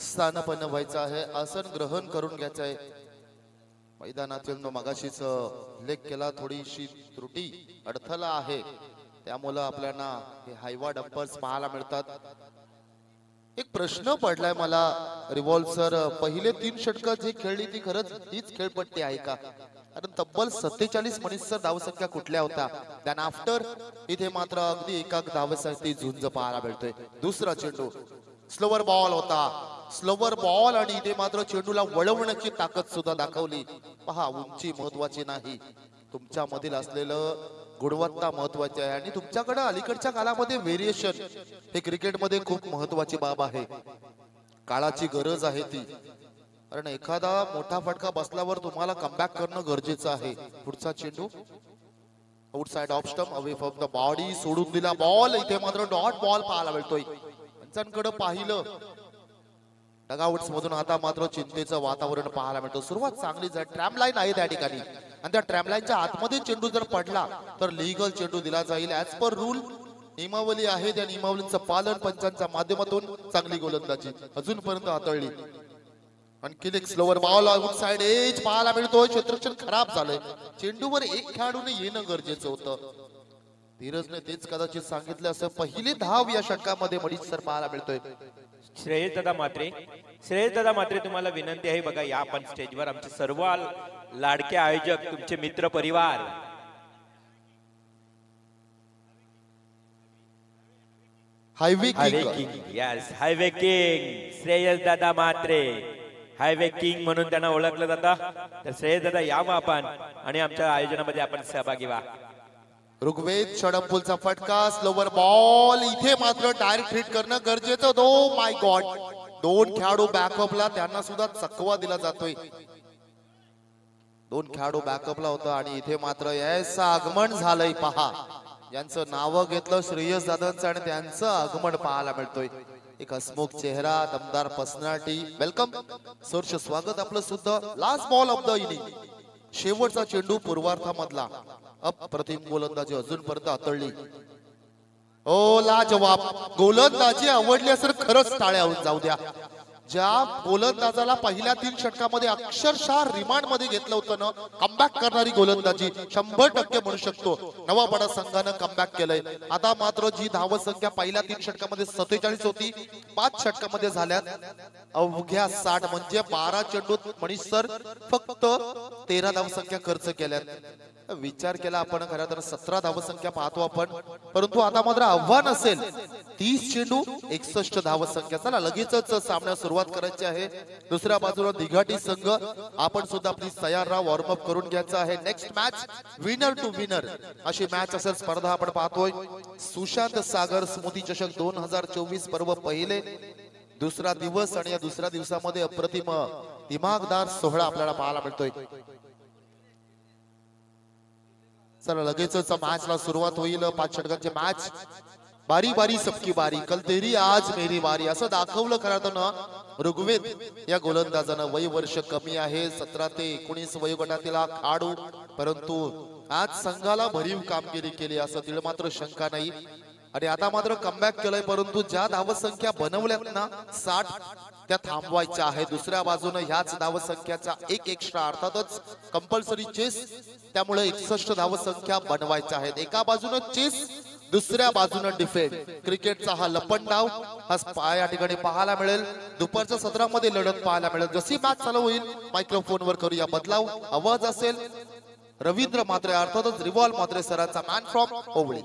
स्थानपन्न व्हायचं आहे, आसन ग्रहण करून घ्यायचं आहे। मैदानातील मगाशीच उल्लेख केला, थोडीशी त्रुटी अडथळा आहे, त्यामुळे आपल्याला हे हायवा डंपर्स पाहायला मिळतात। एक प्रश्न पडलाय मला रिव्हॉल्व सर, पहिले 3 षटकं जी खेळली ती खरंच हीच खेळपट्टी आहे का? कारण तब्बल 47 मनीसर धावसंख्या कुठल्या होत्या, त्यान आफ्टर इथे मात्र अगदी एका धावसाठी झुंज पाहायला मिळतोय। दुसरा चेंडू, स्लोवर बॉल होता, स्लोवर बॉल आणि इथे मात्र चेंडूला वळवण्याची ताकद सुद्धा दाखवली। पहा, उंची महत्वाची नाही, तुमच्या मधील असलेलं गुणवत्ता महत्वाची आहे आणि तुमच्याकडे अलीकडच्या काळामध्ये व्हेरिएशन हे क्रिकेटमध्ये खूप महत्वाची बाब आहे, काळाची गरज आहे ती। कारण एखादा मोठा फटका बसल्यावर तुम्हाला कमबॅक करणं गरजेचं आहे। पुढचा चेंडू, outside off stump, away from the body, सोडून दिला बॉल, इथे मात्र डॉट बॉल पाहायला मिळतोय। पंचांकडे पाहिलं डगआउट्स मधून आता मात्र चिंतेचं वातावरण पाहायला मिळतं। सुरुवात चांगलीच आहे, ट्रॅम लाईन आहे त्या ठिकाणी आणि त्या ट्रॅम लाईनच्या आतमध्ये चेंडू जर पडला तर लीगल चेंडू दिला जाईल। ऍज पर रूल नियमावली आहे, त्या नियमावलीचं पालन पंचांच्या माध्यमातून चांगली गोलंदाजी अजूनपर्यंत हाताळली। आणखी एक स्लोवर बॉल आउटसाइड एज पाहायला मिळतोय, क्षेत्ररक्षण खराब झालंय, चेंडूवर एक खेळाडूने येणं गरजेचं होतं। धीरजने तेच कदाचित सांगितलं असं। पहिली धाव या षटकामध्ये मडीच सर पाहायला मिळतोय। श्रेयस दादा मात्रे तुम्हाला विनंती आहे, बघा या आपण स्टेजवर आमचे सर्व लाडके आयोजक, तुमचे मित्र परिवार। Highway king, yes highway king Shreyas दादा मात्रे, हायवे किंग म्हणून त्यांना ओळखलं जातं। तर श्रेयस दादा यावं आपण आणि आमच्या आयोजनामध्ये आपण सहभागी व्हा। ऋग्वेद षडंपुलचा फटका, स्लोवर बॉल, इथे मात्र डायरेक्ट हिट करणं गरजेचं। दो माय गॉड, 2 खेळाडू बॅकअपला, त्यांना सुद्धा चकवा दिला जातोय। 2 खेळाडू बॅकअपला होता आणि इथे मात्र याचं आगमन झालंय। पहा, यांचं नाव घेतलं श्रेयस दादांचं आणि त्यांचं आगमन पाहायला मिळतोय। एक हसमुख चेहरा, दमदार पर्सनॅलिटी, वेलकम सरचे स्वागत आपलं सुद्धा। Last ball of the inning, शेवटचा चेंडू पूर्वार्धामधला, अप्रतिम गोलंदाजी अजूनपर्यंत हाताळली। ओ लाजवाब गोलंदाजी आवडली असेल, खरंच टाळ्या जाऊ द्या। ज्या गोलंदाजाला पहिल्या 3 षटकामध्ये अक्षरशः रिमांड मध्ये घेतलं होतं ना, कमबॅक करणारी गोलंदाजी 100% म्हणू शकतो। नवाबडा संघानं कमबॅक केलंय। आता मात्र जी धावसंख्या पहिल्या 3 षटकामध्ये 47 होती, 5 षटकामध्ये झाल्यात अवघ्या 60, म्हणजे 12 चेंडूत मनीष सर फक्त 13 धावसंख्या खर्च केल्यात। विचार केला आपण, खरं तर 17 धावसंख्या पाहतो आपण, परंतु आता मात्र आव्हान असेल 30 चेंडू 61 धावसंख्या। चला लगेचच सामन्यास सुरुवात करायची आहे। दुसऱ्या बाजूला दिघाटी संघ, आपण सुद्धा प्लीज तयार राहा, वॉर्मअप करून घ्यायचं आहे। Next match winner to winner अशी मॅच असेल, स्पर्धा आपण पाहतोय। सुशांत सागर स्मृती चषक 2024 पर्व पहिले दुसरा दिवस आणि या दुसऱ्या दिवसामध्ये अप्रतिम दिमागदार सोहळा आपल्याला पाहायला मिळतोय। चला लगेचच मॅचला सुरुवात होईल। 5 षटकांची मॅच बारी बारी सबकी बारी, कल तेरी आज मेरी बारी असं दाखवलं खरं तर ना ऋग्वेद या गोलंदाजानं. वय वर्ष कमी आहे, 17 ते 19 वयोगटातील हा खेळाडू, परंतु आज संघाला भरीव कामगिरी केली असं तिळ मात्र शंका नाही. आणि आता मात्र कमबॅक केलंय, परंतु ज्या धावसंख्या बनवल्यात ना 60 त्या थांबवायच्या आहे. दुसऱ्या बाजूने ह्याच धावसंख्याचा एक एक्स्ट्रा अर्थातच कंपल्सरी चेस, त्यामुळे 61 धावसंख्या बनवायच्या आहेत. एका बाजूने चेस, दुसऱ्या बाजूने डिफेंड. क्रिकेटचा हा लपंडाव हा या ठिकाणी पाहायला मिळेल. दुपारच्या सत्रामध्ये लढत पाहायला मिळेल. जशी मॅच चालू होईल मायक्रोफोनवर करूया बदलाव. आवाज असेल रवींद्र म्हात्रे अर्थातच रिव्हॉल्व म्हात्रे सरांचा मॅन फ्रॉम ओवळी.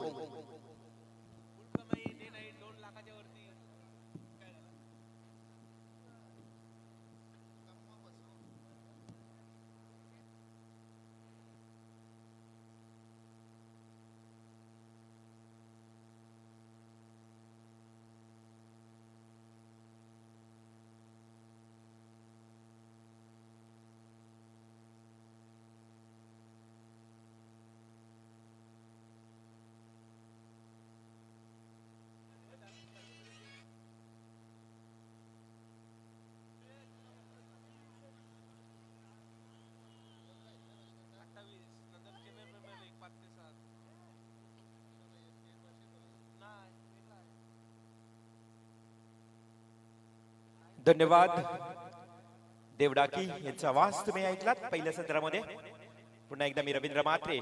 धन्यवाद. देवडाकी यांचा आवाज तुम्ही ऐकलात पहिल्या सत्रामध्ये. पुन्हा एकदा मी रवींद्र म्हात्रे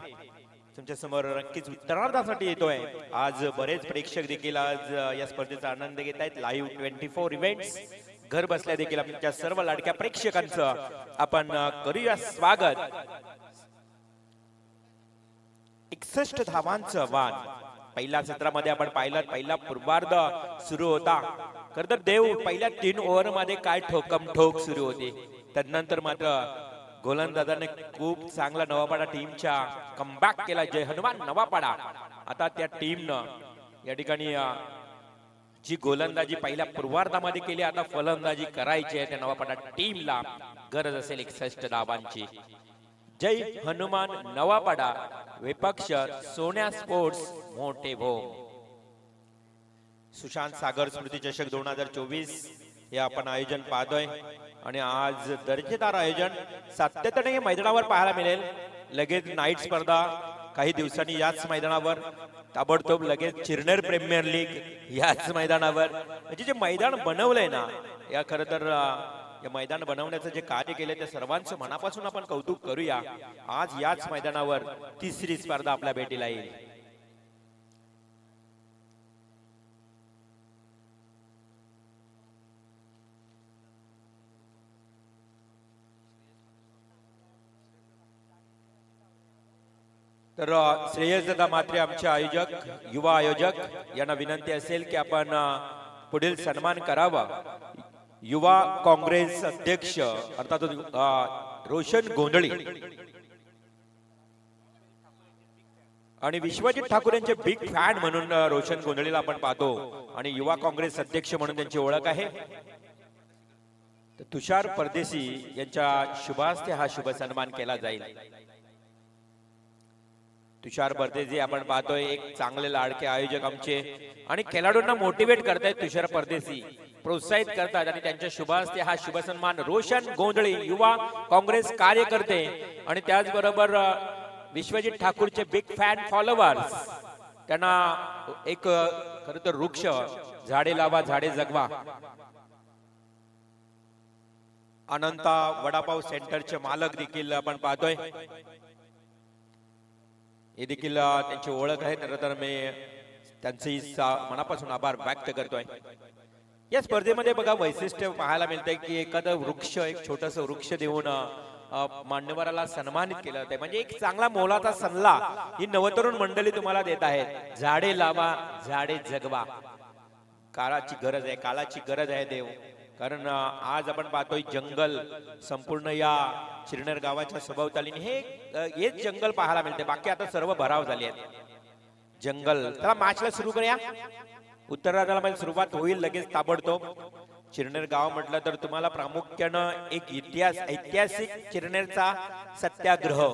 तुमच्या समोर नक्कीच उत्तरार्धासाठी येतोय. आज बरेच प्रेक्षक देखील आज या स्पर्धेचा आनंद घेत आहेत. लाईव्ह 24 इव्हेंट्स घर बसल्या देखील आमच्या सर्व लाडक्या प्रेक्षकांचं आपण करूया स्वागत. 61 धावांचं आव्हान पहिल्या सत्रामध्ये आपण पाहिलं. पहिला पूर्वार्ध सुरू होता. खरं तर देव पहिल्या 3 ओव्हर मध्ये काय ठोकम ठोक सुरू होते. त्यानंतर मात्र गोलंदाजाने खूप चांगला नवापाडा टीमच्या कमबॅक केला. जय हनुमान नवापाडा. आता त्या टीमनं या ठिकाणी जी गोलंदाजी पहिल्या पूर्वार्धामध्ये केली, आता फलंदाजी करायची आहे त्या नवापाडा टीमला. गरज असेल 61 धावांची. जय हनुमान नवापाडा, विपक्ष सोन्या स्पोर्ट्स मोठे भोम. सुशांत सागर स्मृती चषक 2024 हे आपण आयोजन पाहतोय. आणि आज दर्जेदार आयोजन सातत्याने या मैदानावर पाहायला मिळेल. लगेच नाईट स्पर्धा काही दिवसांनी याच मैदानावर, ताबडतोब लगेच चिरनेर प्रीमियर लीग याच मैदानावर. म्हणजे जे मैदान बनवलंय ना, या खरं तर या मैदान बनवण्याचं जे कार्य केले त्या सर्वांचं मनापासून आपण कौतुक करूया. आज याच मैदानावर तिसरी स्पर्धा आपल्या भेटीला येईल. तर श्रेयस दादा म्हात्रे आमचे आयोजक, युवा आयोजक यांना विनंती असेल की आपण पुढील सन्मान करावा. युवा काँग्रेस अध्यक्ष अर्थात रोशन गोंधळी आणि विश्वजित ठाकूर यांचे बिग फॅन म्हणून रोशन गोंधळीला आपण पाहतो. आणि युवा काँग्रेस अध्यक्ष म्हणून त्यांची ओळख आहे. तुषार परदेशी यांच्या शुभास्ते हा शुभ सन्मान केला जाईल. तुषार परदेशी आपण पाहतोय एक चांगले लाडके आयोजक आमचे आणि खेळाडूंना मोटिवेट करतायत. तुषार परदेशी प्रोत्साहित करतात आणि त्यांच्या शुभास्ते हा शुभ सन्मान रोशन गोंधळी युवा काँग्रेस कार्यकर्ते आणि त्याचबरोबर विश्वजित ठाकूरचे बिग फॅन फॉलोअर्स त्यांना एक खरं तर वृक्ष झाडे लावा झाडे जगवा. अनंता वडापाव सेंटरचे मालक देखील आपण पाहतोय. हे देखील त्यांची ओळख आहे. तर मी त्यांचे मनापासून आभार व्यक्त करतोय. या स्पर्धेमध्ये बघा वैशिष्ट्य पाहायला मिळतंय की एखादं वृक्ष, एक छोटस वृक्ष देऊन मान्यवराला सन्मानित केलं जाते. म्हणजे एक चांगला मोलाचा सल्ला ही नवतरुण मंडळी तुम्हाला देत आहेत. झाडे लावा झाडे जगवा. काळाची गरज आहे, काळाची गरज आहे देव. कारण आज आपण पाहतोय जंगल संपूर्ण या चिरनेर गावाच्या सभोवतालीने हेच जंगल पाहायला मिळते. बाकी आता सर्व भराव झाले आहेत जंगल. चला मॅचला सुरू करूया. उत्तरार्धाला सुरुवात होईल लगेच ताबडतोब. चिरनेर गाव म्हटलं तर तुम्हाला प्रामुख्यानं एक ऐतिहासिक चिरनेरचा सत्याग्रह,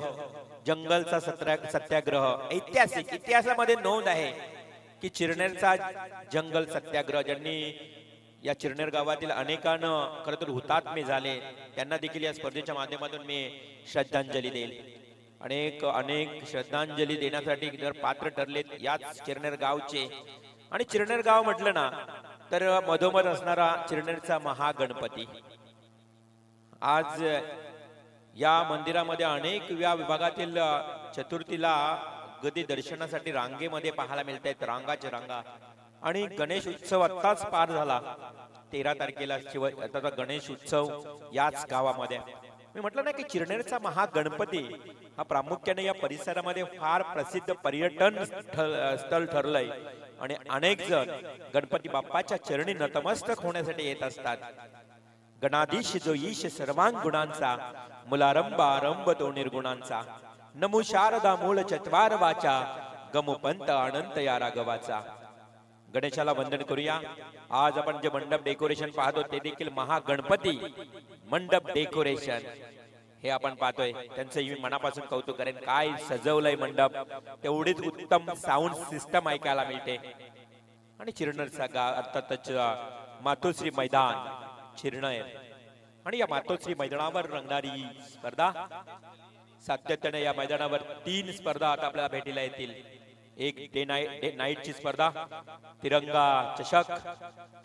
जंगलचा सत्याग्रह ऐतिहासिक इतिहासामध्ये नोंद आहे. की चिरनेरचा जंगल सत्याग्रह ज्यांनी या चिरनेर गावातील अनेकांना खरं तर हुतात्मे झाले त्यांना देखील या स्पर्धेच्या माध्यमातून मी श्रद्धांजली देईल. अनेक अनेक श्रद्धांजली देण्यासाठी जर पात्र ठरलेत याच चिरनेर गावचे. आणि चिरनेर गाव म्हटलं ना तर मधोमध असणारा चिरनेरचा महागणपती. आज या मंदिरामध्ये अनेक या विभागातील चतुर्थीला गदी दर्शनासाठी रांगेमध्ये पाहायला मिळत आहेत, रांगाचे रांगा. आणि गणेश उत्सव आत्ताच पार झाला 13 तारखेला आता गणेश उत्सव याच गावामध्ये. मी म्हटलं ना की चिरनेरचा महागणपती हा प्रामुख्याने या परिसरामध्ये फार प्रसिद्ध पर्यटन स्थळ ठरलंय. आणि अनेक जण गणपती बाप्पाच्या चरणी नतमस्तक होण्यासाठी येत असतात. गणाधीश जो ईश सर्वांग गुणांचा, मुलारंभ आरंभ तो निर्गुणांचा, नमो शारदा मूळ चत्वार वाचा, गमो पंत अनंत या राघवाचा. गणेशाला वंदन करूया. आज आपण जे मंडप डेकोरेशन पाहतो ते देखील महागणपती मंडप डेकोरेशन हे आपण पाहतोय. त्यांचं मी मनापासून कौतुक करेन. काय सजवलंय मंडप, तेवढीच उत्तम साऊंड सिस्टम ऐकायला मिळते. आणि चिरनेरचा गाव अर्थातच मातोश्री मैदान चिरनेर. आणि या मातोश्री मैदानावर रंगणारी स्पर्धा सातत्याने या मैदानावर 3 स्पर्धा आता आपल्याला भेटीला येतील. एक डे नाईटची स्पर्धा, तिरंगा चषक,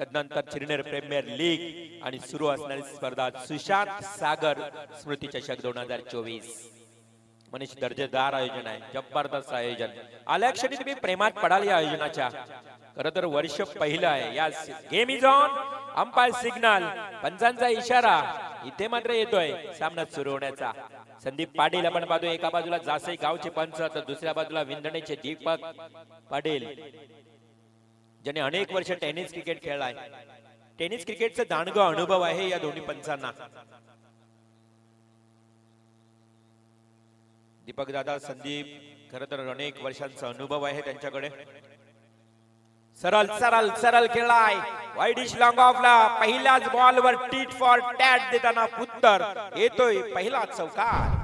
तदनंतर चिरनेर प्रीमियर लीग आणि सुरू असणारी स्पर्धा सुशांत सागर स्मृती चषक 2024. मनीष दर्जेदार आयोजन आहे, जबरदस्त आयोजन. आल्या क्षणी तुम्ही प्रेमात पडाल या आयोजनाच्या. खरं तर वर्ष पहिलं आहे. या game is on, umpire signal, पंचांचा इशारा इथे मात्र येतोय सामना सुरू होण्याचा. संदीप पाटील आपण पाहतो एका बाजूला जासई गावचे पंच तर दुसऱ्या बाजूला विंधणेचे दीपक पाटील ज्याने अनेक वर्ष टेनिस क्रिकेट खेळलाय. टेनिस क्रिकेटचा दांडगा अनुभव आहे या दोन्ही पंचांना. दीपक दादा संदीप खरं तर अनेक वर्षांचा अनुभव आहे त्यांच्याकडे. सरळ सरळ सरळ खेळलाय, वाईडिश लॉंग ऑफला पहिल्याच बॉलवर टीट फॉर टॅट देताना उत्तर येतोय पहिला चौकार.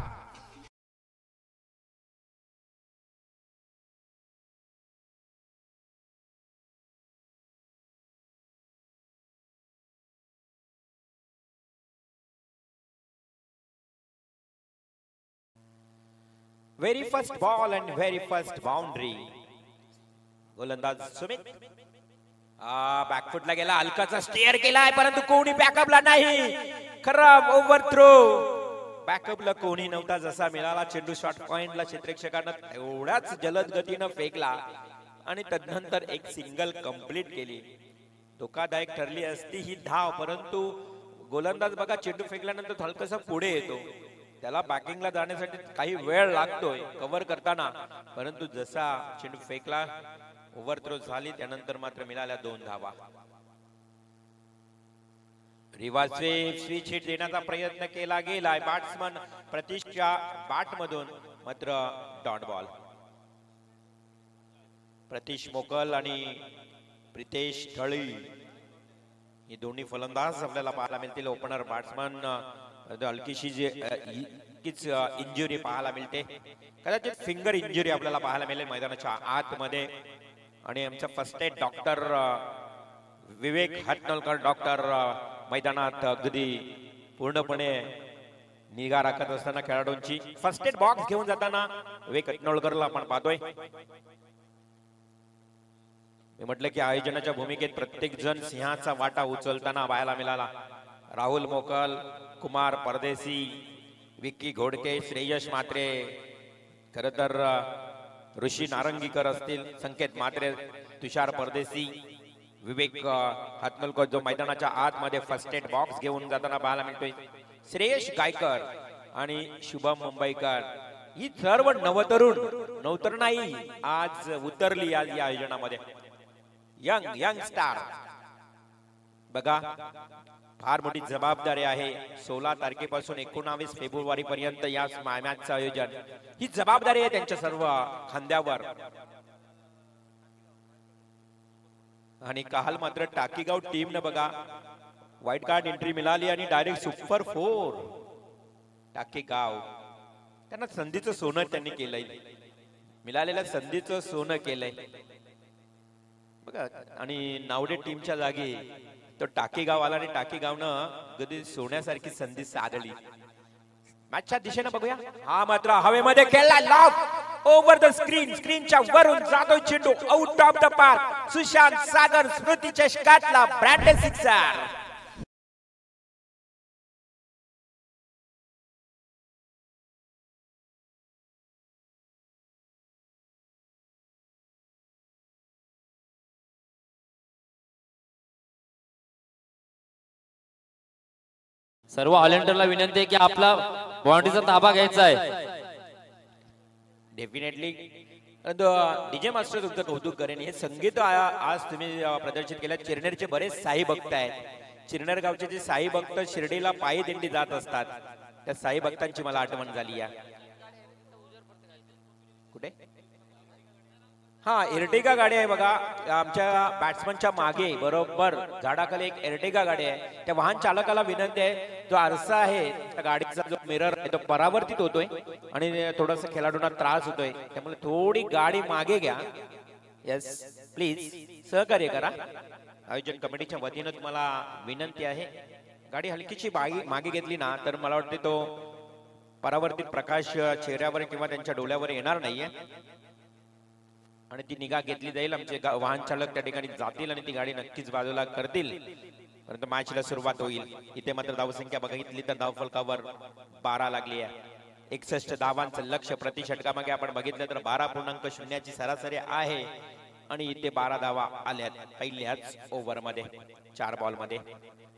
Very first ball and very first boundary. गोलंदाज सुमित बॅकफुटला गेला, हलकाचा स्टेअर केलाय परंतु कोणी बॅकअपला नाही. खराब ओव्हर थ्रो, बॅकअपला कोणी नव्हता. जसा मिळाला चेंडू शॉट पॉइंटला क्षेत्ररक्षकानं एवढ्याच जलद गतीनं फेकला आणि तदनंतर एक सिंगल कंप्लीट केली. धोकादायक ठरली असती ही धाव, परंतु गोलंदाज बघा चेंडू फेकल्यानंतर हलकासा पुढे येतो, त्याला बॅकिंगला जाण्यासाठी काही वेळ लागतोय कव्हर करताना, परंतु जसा चेंडू फेकला ओव्हर थ्रो झाली त्यानंतर मात्र मिळाल्या 2 धावा. रिवाजवे स्विच हिट देण्याचा प्रयत्न केला गेलाय. बॅट्समन प्रतीशच्या बॅट मधून मात्र डॉट बॉल. प्रतीश मोकल आणि प्रितेश थळी ही दोन्ही फलंदाज आपल्याला पाहायला मिळतील. ओपनर बॅट्समन हलकीशी इंजुरी पाहायला मिळते, कदाचित फिंगर इंजुरी आपल्याला पाहायला मिळेल मैदानाच्या आतमध्ये. आणि आमचा फर्स्ट एड डॉक्टर विवेक हटनोलकर डॉक्टर मैदानात अगदी पूर्णपणे निगा राखत असताना खेळाडूंची फर्स्ट एड बॉक्स घेऊन जाताना विवेक हटनोलकरला आपण पाहतोय. मी म्हटलं की आयोजनाच्या भूमिकेत प्रत्येक जण सिंहाचा वाटा उचलताना पाहायला मिळाला. राहुल मोकल, कुमार परदेसी, विक्की घोडके, श्रेयश मात्रे, खर तर ऋषी नारंगीकर असतील, संकेत मात्रे, तुषार परदेसी, विवेक हातनलकर जो मैदानाच्या आतमध्ये फर्स्ट एड बॉक्स घेऊन जाताना पाहायला मिळतोय. श्रेयश गायकर आणि शुभम मुंबईकर ही सर्व नवतरुण नाही आज उतरली आज या आयोजनामध्ये. यंग स्टार बघा, फार मोठी जबाबदारी आहे. 16 तारखेपासून 19 फेब्रुवारी पर्यंत या मॅचचं आयोजन, ही जबाबदारी आहे त्यांच्या सर्व खांद्यावर. आणि काल मात्र टाकीगाव टीमने बघा व्हाईट कार्ड एंट्री मिळाली आणि डायरेक्ट सुपर 4. टाकीगाव त्यांना संधीचं सोनं त्यांनी केलंय, मिळालेल्या संधीचं सोनं केलंय. बघा आणि नावडे टीमच्या जागी तो टाकीगाव आला आणि टाकीगावनं कधी सोन्यासारखी संधी साधली. मॅचच्या दिशेने बघूया. हा मात्र हवेमध्ये खेळला लॉक ओव्हर द स्क्रीन. स्क्रीनच्या वरून जातो चेंडू out of the park. Sushant Sagar Smruti चषकातला ब्रँडेड सिक्सर. सर्व ऑलिंडरला विनंती आहे की आपला बाउंड्रीचा ताबा घ्यायचा आहे. डेफिनेटली डीजे मास्टर तुमचं कौतुक करेन. हे संगीत आज तुम्ही प्रदर्शित केलं. चिरनेरचे बरेच साई भक्त आहेत. चिरनेर गावचे जे साई भक्त शिर्डीला पायी दिंडी जात असतात, त्या साई भक्तांची मला आठवण झाली आहे. कुठे? हा एर्टिगा गाडी आहे बघा. आमच्या बॅट्समनच्या मागे बरोबर झाडाखाली एक एर्टिगा गाडी आहे. त्या वाहन चालकाला विनंती आहे, जो आरसा आहे त्या गाडीचा जो मिरर आहे तो परावर्तित होतोय आणि थोडस खेळाडूंना त्रास होतोय, त्यामुळे थोडी गाडी मागे घ्या. येस प्लीज सहकार्य करा. आयोजन कमिटीच्या वतीनं तुम्हाला विनंती आहे. गाडी हलकीची मागे घेतली ना तर मला वाटते तो परावर्तित प्रकाश चेहऱ्यावर किंवा त्यांच्या डोळ्यावर येणार नाहीये आणि ती निगा घेतली जाईल. आमचे वाहन चालक त्या ठिकाणी जातील आणि ती गाडी नक्कीच बाजूला करतील. परंतु मॅचला सुरुवात होईल. इथे मात्र धावसंख्या बघितली तर धावफलकावर 12 लागली आहे. 61 धावांचं लक्ष्य प्रति षटकामागे आपण बघितलं तर 12.0ची सरासरी आहे आणि इथे 12 धावा आल्यात पहिल्याच ओव्हरमध्ये 4 बॉलमध्ये.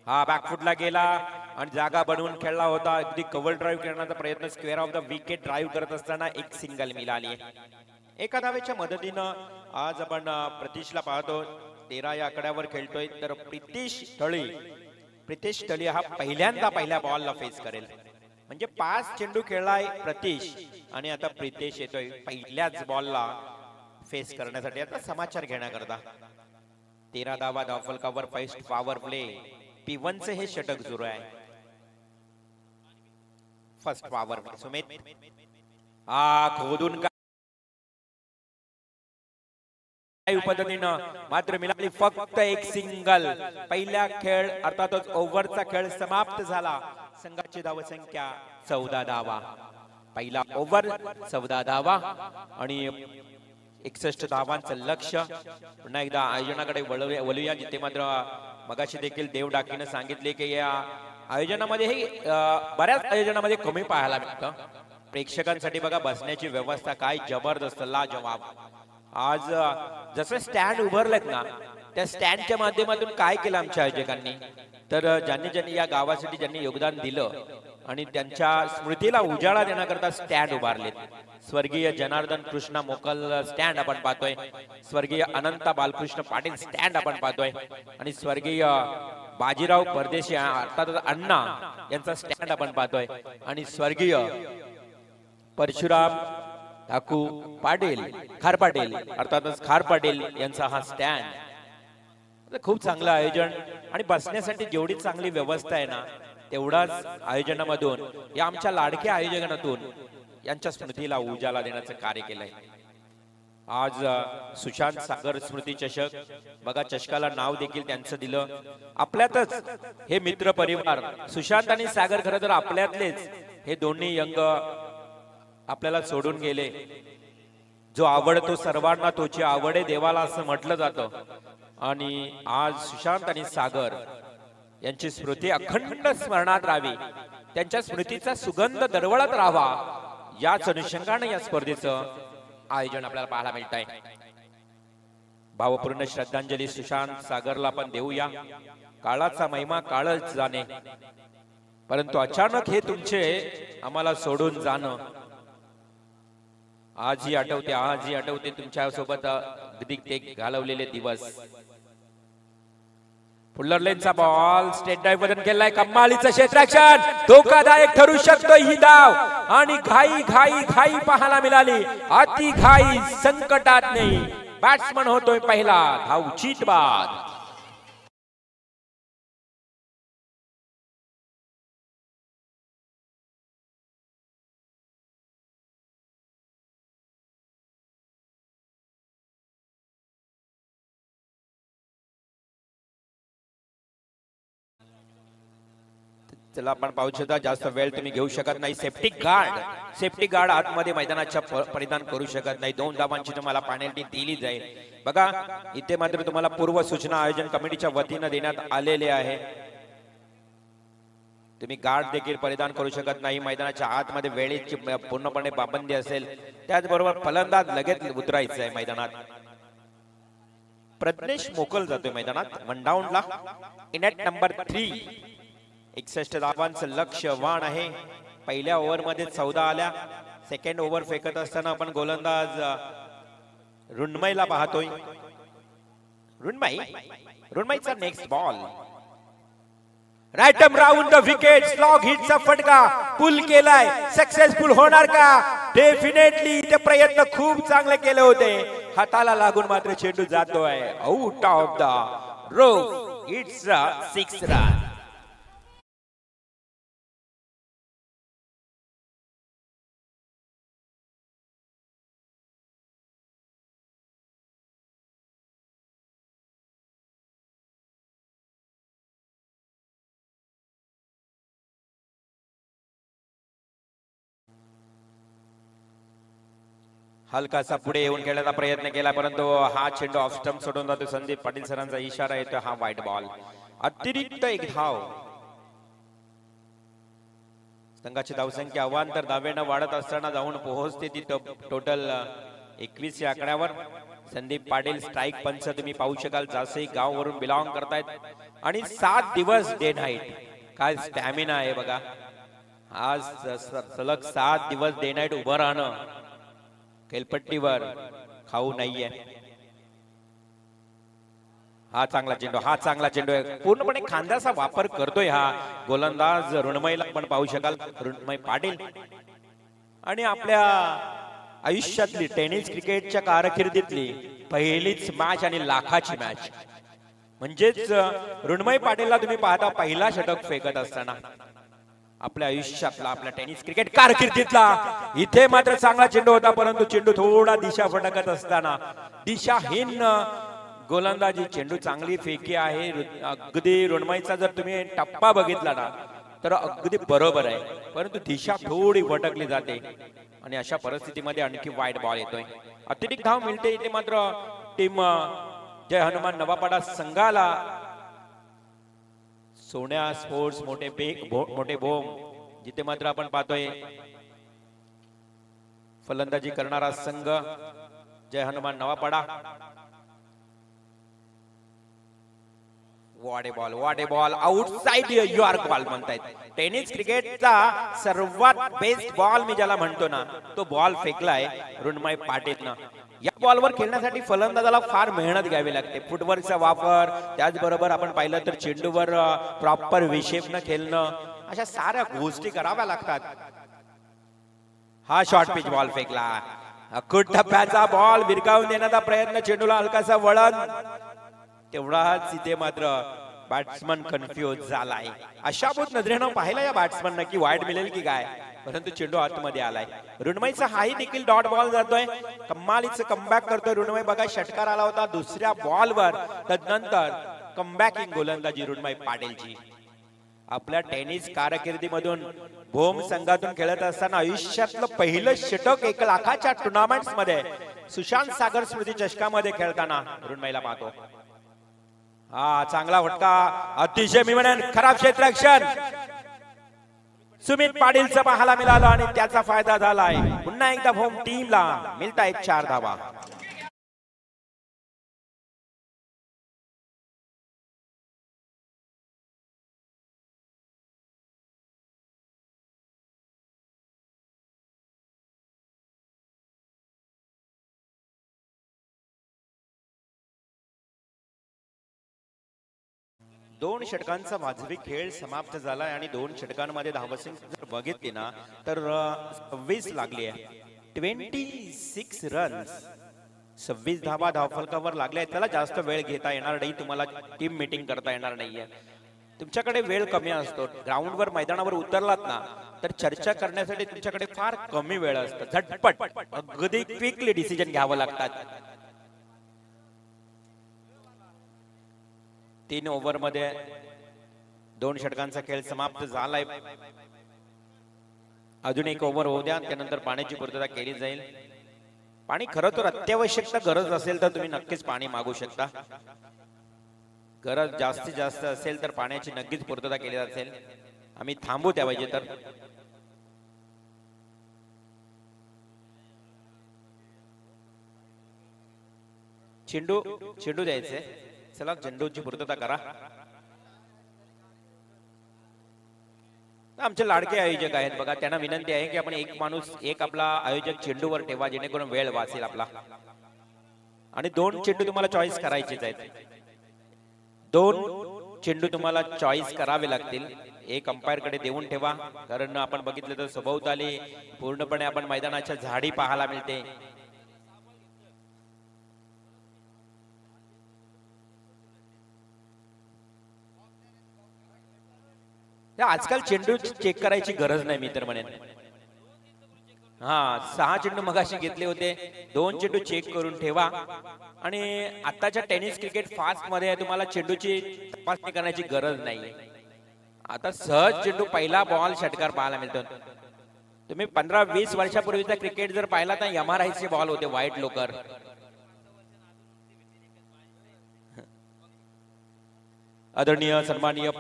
हा बॅकफुटला गेला आणि जागा बनवून खेळला होता. अगदी कव्हर ड्राईव्ह करण्याचा प्रयत्न, square of the wicket drive करत असताना एक सिंगल मिळाली. एका धावेच्या मदतीनं आज आपण प्रतीशला पाहतो. 13 या आकड्यावर खेळतोय. तर प्रितेश तळी हा पहिल्यांदा पहिल्या बॉलला फेस करेल. म्हणजे 5 चेंडू खेळलाय प्रतीश आणि आता प्रितेश येतोय पहिल्याच बॉलला फेस करण्यासाठी. आता समाचार घेण्याकरता 13 धावा धावफलकावर. फर्स्ट पॉवर प्ले P1 हे षटक सुरू आहे. फर्स्ट पॉवर प्ले सुमित खोदून पद्धतीनं मात्र मिळाली फक्त एक सिंगल. पहिल्या खेळ अर्थातच ओव्हरचा खेळ समाप्त झाला. संघाची धावसंख्या 14 धावा. पहिला ओव्हर 14 धावा आणि 61 धावांचं लक्ष्य. पुन्हा एकदा आयोजनाकडे वळूया, जिथे मात्र मगाशी देखील देव डाकीनं सांगितले की या आयोजनामध्ये बऱ्याच आयोजनामध्ये कमी पाहायला मिळतं. प्रेक्षकांसाठी बघा बसण्याची व्यवस्था काय जबरदस्त, लाजवाब. आज जसं स्टँड उभारलेत ना, त्या स्टँडच्या माध्यमातून काय केलं आमच्या आयोजकांनी, तर ज्यांनी या गावासाठी ज्यांनी योगदान दिलं आणि त्यांच्या स्मृतीला उजाळा देण्याकरता स्टँड उभारलेत. स्वर्गीय जनार्दन कृष्ण मोकल स्टँड आपण पाहतोय, स्वर्गीय अनंता बालकृष्ण पाटील स्टँड आपण पाहतोय आणि स्वर्गीय बाजीराव परदेशी अर्थात अण्णा यांचा स्टँड आपण पाहतोय आणि स्वर्गीय परशुराम ठाकू पाटील खार पाटील अर्थातच खार पाटील यांचा हा स्टँड. खूप चांगलं आयोजन आणि बसण्यासाठी जेवढी चांगली व्यवस्था आहे ना, तेवढाच आयोजनामधून या आमच्या लाडक्या आयोजनातून यांच्या स्मृतीला उजाला देण्याचं कार्य केलंय. आज सुशांत सागर स्मृती चषक बघा, चषकाला नाव देखील त्यांचं दिलं. आपल्यातच हे मित्र परिवार सुशांत आणि सागर खरं तर आपल्यातलेच हे दोन्ही यंग आपल्याला सोडून गेले. जो आवडतो सर्वांना तोची आवडे देवाला असं म्हटलं जातं आणि आज सुशांत आणि सागर यांची स्मृती अखंड स्मरणात राहावी, त्यांच्या स्मृतीचा सुगंध दरवळत राहावा, याच अनुषंगाने या स्पर्धेचं आयोजन आपल्याला पाहायला मिळत आहे. भावपूर्ण श्रद्धांजली सुशांत सागरला आपण देऊया. काळाचा महिमा काळच जाणे, परंतु अचानक हे तुमचे आम्हाला सोडून जाणं आजही आठवते तुमच्या सोबत अगदी ते घालवलेले दिवस. फुल्लर लेनचा बॉल स्टेट ड्राईव्ह मधून केलाय. कमालीचं क्षेत्ररक्षण, धोकादायक ठरू शकतो ही धाव आणि घाई पाहायला मिळाली. अति घाई संकटात नाही, बॅट्समन होतोय पहिला धावचीत बाद. चला आपण पाहू शकता जास्त वेळ तुम्ही घेऊ शकत नाही. सेफ्टी गार्ड आतमध्ये मैदानाच्या परिधान करू शकत नाही. 2 धावांची तुम्हाला पेनल्टी दिली जाईल. बघा इथे मात्र तुम्हाला पूर्व सूचना आयोजन कमिटीच्या वतीने देण्यात आलेले आहे. तुम्ही गार्ड देखील परिधान करू शकत नाही. मैदानाच्या आतमध्ये वेळेची पूर्णपणे पाबंदी असेल. त्याचबरोबर फलंदाज लगेच उतरायचं आहे मैदानात. प्रज्ञेश मोकल जातोय मैदानात 1 डाऊनला. इनेट नंबर 3 61 धावांचं लक्ष्य वाण आहे. पहिल्या ओव्हरमध्ये 14 आल्या. सेकंड ओव्हर फेकत असताना आपण गोलंदाज रुणमईला पाहतोय. रुणमईचा next ball right um round the wicket. Slog हिटचा फटका पुल केलाय. सक्सेसफुल होणार का? डेफिनेटली ते प्रयत्न खूप चांगले केले होते. हाताला लागून मात्र चेंडू जातोय out of the roof. It's 6 run. हलकासा पुढे येऊन खेळण्याचा प्रयत्न केला परंतु हा चेंडू ऑफ स्टंप सोडून जातो. संदीप पाटील सरांचा इशारा येतो. हा वाईट बॉल. अतिरिक्त 1 धाव. संघाची धावसंख्या अवांतर धावेनं वाढत असताना जाऊन पोहोचते ती टोटल 21 या आकड्यावर. संदीप पाटील स्ट्राईक पंच तुम्ही पाहू शकाल. जासई गाव वरून बिलॉंग करतायत आणि 7 दिवस डे नाईट. काय स्टॅमिना आहे बघा. आज सलग 7 दिवस डे नाईट उभं राहणं खेळपट्टीवर खाऊ नाहीये. हा चांगला चेंडू आहे. पूर्णपणे खांद्याचा वापर करतोय हा गोलंदाज रुणमईला आपण पाहू शकाल. रुणमई पाटील आणि आपल्या आयुष्यातली टेनिस क्रिकेटच्या कारकिर्दीतली पहिलीच मॅच आणि लाखाची मॅच. म्हणजेच रुणमई पाटीलला तुम्ही पाहता पहिला षटक फेकत असताना आपल्या आयुष्यातला आपल्या टेनिस क्रिकेट कारकिर्दीतला इथे मात्र चांगला चेंडू होता परंतु चेंडू थोडा दिशा फटकत असताना दिशाहीन गोलंदाजी. चेंडू चांगली फेकी आहे. अगदी रुणमईचा जर तुम्ही टप्पा बघितला ना तर अगदी बरोबर आहे परंतु दिशा थोडी भटकली जाते आणि अशा परिस्थितीमध्ये आणखी वाईट बॉल येतोय. अतिरिक्त धाव मिळते. इथे मात्र टीम जय हनुमान नवापाडा संघाला सोन्या स्पोर्ट्स मोठे बोम जिथे मात्र आपण पाहतोय फलंदाजी करणारा संघ जय हनुमान नवापाडा. वाडे बॉल आउटसाइड यॉर्क बॉल म्हणतायत. टेनिस क्रिकेटचा सर्वात बेस्ट बॉल मी ज्याला म्हणतो ना तो बॉल फेकलाय रुणमई पाटीलनं. या बॉलवर खेळण्यासाठी फलंदाजाला फार मेहनत घ्यावी लागते. फुटवर्कचा वापर त्याचबरोबर आपण पाहिलं तर चेंडूवर प्रॉपर विशेपनं खेळणं अशा साऱ्या गोष्टी कराव्या लागतात. हा शॉर्ट पिच बॉल फेकला. अकुट टप्प्याचा बॉल विरकावून देण्याचा प्रयत्न. चेंडूला हलकासा वळण. तेवढाच इथे मात्र बॅट्समन कन्फ्युज झालाय. अशाभूत नजरेनं पाहिलं या बॅट्समन की वाईट मिळेल की काय परंतु चेंडू आतमध्ये आलाय. रुणमईचा हाही देखील डॉट बॉल जातोय. कम्मालीचं कमबॅक करतोय रुणमई. बघा षटकार आला होता दुसऱ्या बॉलवर. तदनंतर कमबॅकिंग गोलंदाजी रुणमई पाटीलची. आपल्या टेनिस कारकिर्दीमधून भोम संघातून खेळत असताना आयुष्यातलं पहिलं षटक 1 लाखाच्या टुर्नामेंट्स मध्ये सुशांत सागर स्मृती चषकामध्ये खेळताना रुणमईला पाहतो. हा चांगला फटका. अतिशय मी म्हणेन खराब क्षेत्ररक्षण सुमित पाटीलचं पाहायला मिळालं आणि त्याचा फायदा झालाय. पुन्हा एकदा होम टीमला मिळतायत 4 धावा. दोन षटकांचा वाजवी खेळ समाप्त झालाय आणि 2 षटकांमध्ये धावसंख्या जर बघितली ना तर 26 लागली आहे. 26 रन्स 26 धावा धावफलकावर लागल्या. त्याला जास्त वेळ घेता येणार नाही. तुम्हाला टीम मीटिंग करता येणार नाहीये. तुमच्याकडे वेळ कमी असतो. ग्राउंडवर मैदानावर उतरलात ना तर चर्चा करण्यासाठी तुमच्याकडे फार कमी वेळ असतो. झटपट अगदी क्विकली डिसिजन घ्यावं लागतात. 3 ओव्हर मध्ये 2 षटकांचा खेळ समाप्त झालाय. अजून एक ओव्हर होऊ द्या, त्यानंतर पाण्याची पूर्तता केली जाईल. पाणी खरं तर अत्यावश्यक गरज असेल तर तुम्ही नक्कीच पाणी मागू शकता. गरज जास्तीत जास्त असेल तर पाण्याची नक्कीच पूर्तता केली असेल. आम्ही थांबू त्या पाहिजे तर. चेंडू चेंडू द्यायचे. चला चेंडूची पूर्तता करा. आमचे लाडके आयोजक आहेत बघा, त्यांना विनंती आहे की आपण एक माणूस एक आपला आयोजक चेंडूवर ठेवा, जेणेकरून वेळ वाचेल आपला. आणि 2 चेंडू तुम्हाला चॉईस करायचेच आहेत. 2 चेंडू तुम्हाला चॉईस करावे लागतील. एक अंपायर कडे देऊन ठेवा, कारण आपण बघितलं तर सभोवताली पूर्णपणे आपण मैदानाच्या झाडी पाहायला मिळते. आजकाल चेंडू चेक करायची गरज नाही, मी तर म्हणेन. हा 6 चेंडू मगाशी घेतले होते, 2 चेंडू चेक करून ठेवा. आणि आताच्या टेनिस क्रिकेट फास्ट मध्ये तुम्हाला चेंडूची तपासणी करण्याची गरज नाही. आता सहज चेंडू पहिला बॉल षटकार पाहायला मिळतो. तुम्ही 15-20 वर्षापूर्वीचा क्रिकेट जर पाहिला तर MRI चे बॉल होते, व्हाईट लोकर. आदरणीय सन्माननीय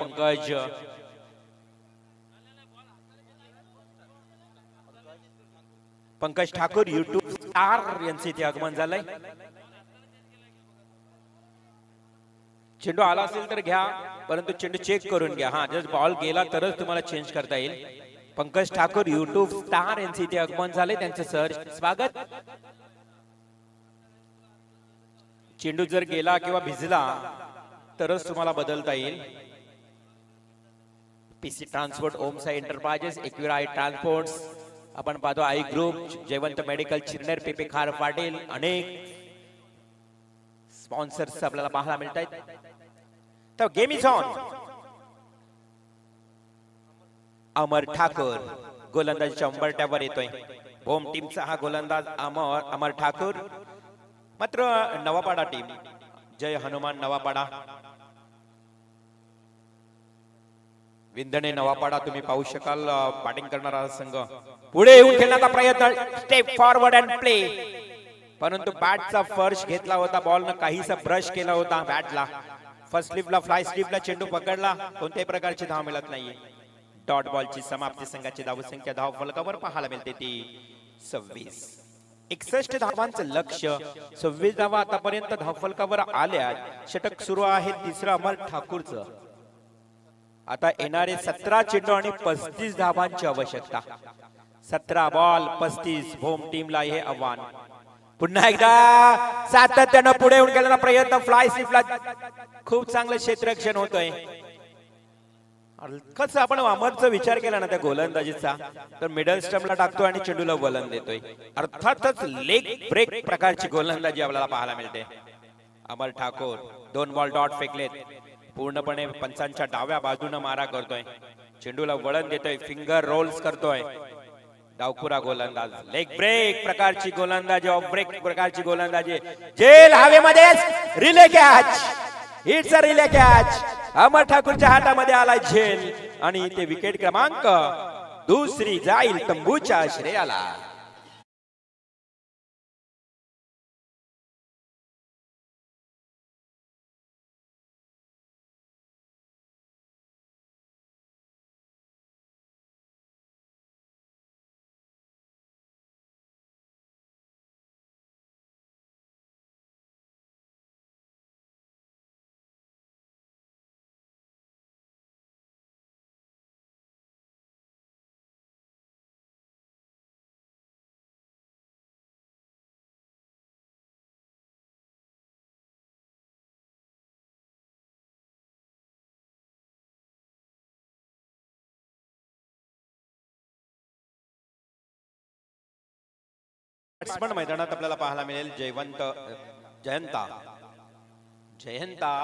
पंकज ठाकूर युट्यूब स्टार यांचे इथे आगमन झालंय. चेंडू आला असेल तर घ्या, परंतु चेंडू चेक करून घ्या. हा जर बॉल गेला तरच तुम्हाला चेंज करता येईल. पंकज ठाकूर युट्यूब स्टार यांचे इथे आगमन झाले, त्यांचं सहर्ष स्वागत. चेंडू जर गेला किंवा भिजला तरच तुम्हाला बदलता येईल. PC ट्रान्सपोर्ट, ओमसाई एंटरप्राइजेस, एक्विरा आई ट्रान्सपोर्ट्स, आपण पाहतो आई ग्रुप, जयवंत मेडिकल, चिरनेर, पेपे खार पाटील, अनेक स्पॉन्सर्स आपल्याला पाहायला मिळत आहेत. तर गेम इज ऑन. अमर ठाकूर गोलंदाजीच्या उंबरठ्यावर येतोय. होम टीमचा हा गोलंदाज अमर ठाकूर. मात्र नवापाडा टीम, जय हनुमान नवापाडा, विंदणे नवापाडा, तुम्ही पाहू शकाल बॅटिंग करणारा संघ पुढे येऊन खेळण्याचा प्रयत्न. स्टेप फॉरवर्ड अँड प्ले, परंतु बॅटचा फर्श घेतला होता, बॉलनं काहीसा ब्रश केला होता बॅटला. फर्स्ट स्लिपला, फ्लाय स्लिपला चेंडू पकडला, कोणत्याही प्रकारची धाव मिळत नाहीये. डॉट बॉलची समाप्ती. संघाची धावसंख्या धाव फलकावर पाहायला मिळते ती 26. 61 धावांचं लक्ष्य, 26 धावा आतापर्यंत धावफलकावर आल्या. षटक सुरू आहे तिसरं अमर ठाकूरचं. आता येणारे 17 चेंडू आणि 35 धावांची आवश्यकता. 17 बॉल 35. होम टीमला हे आव्हान. पुन्हा एकदा सातत्यानं पुढे येऊन गेलेला प्रयत्न. फ्लाय स्लिपला खूप चांगलं क्षेत्ररक्षण होतंय. कसं आपण अमरचा विचार केला ना त्या गोलंदाजीचा, तर मिडल स्टंपला टाकतो आणि चेंडूला वलन देतोय. अर्थातच लेग ब्रेक प्रकारची गोलंदाजी आपल्याला पाहायला मिळते. अमर ठाकूर 2 बॉल डॉट फेकलेत. पूर्णपणे पंचांच्या डाव्या बाजूने मारा करतोय, चेंडूला वळण देतोय, फिंगर रोल्स करतोय. डावखुरा गोलंदाज, लेग ब्रेक प्रकारची गोलंदाजी, ऑफ ब्रेक प्रकारची गोलंदाजी. जेल हवेमध्येच relay catch. It's a relay catch. Amar ठाकूरच्या हातामध्ये आला झेल आणि ते विकेट क्रमांक 2 जाईल तंबूच्या श्रेयाला. बॅट्समन मैदानात आपल्याला पाहायला मिळेल. जयंता जयंता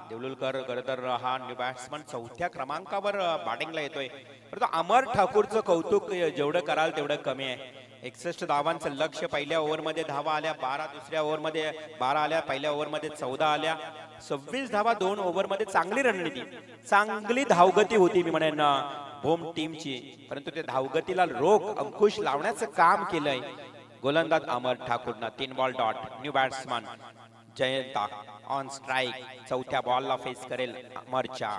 देवलुलकर खरं तर हा न्यू बॅट्समन चौथ्या क्रमांकावर बॅटिंगला येतोय. परंतु अमर ठाकूरचं कौतुक जेवढं कराल तेवढं कमी आहे. 61 धावांचं लक्ष. पहिल्या ओव्हरमध्ये धावा आल्या 12, दुसऱ्या ओव्हरमध्ये 12 आल्या, पहिल्या ओव्हरमध्ये 14 आल्या, 26 धावा 2 ओव्हरमध्ये. चांगली रणनीती, चांगली धावगती होती मी म्हणेन होम टीमची. परंतु त्या धावगतीला रोख अंकुश लावण्याचं काम केलंय गोलंदाज अमर ठाकूरनं. 3 ball dot. New batsman Jayanta on strike. चौथ्या बॉलला फेस करेल अमरच्या.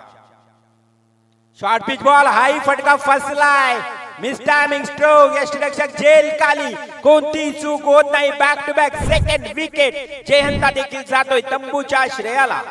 शॉर्ट पिच बॉल, हाई फटका फसलाय. Miss timing stroke. यष्टीरक्षक जेल खाली. कोणती चूक होत नाही. Back to back second wicket. Jayanta देखील जातोय तंबूच्या श्रेयाला.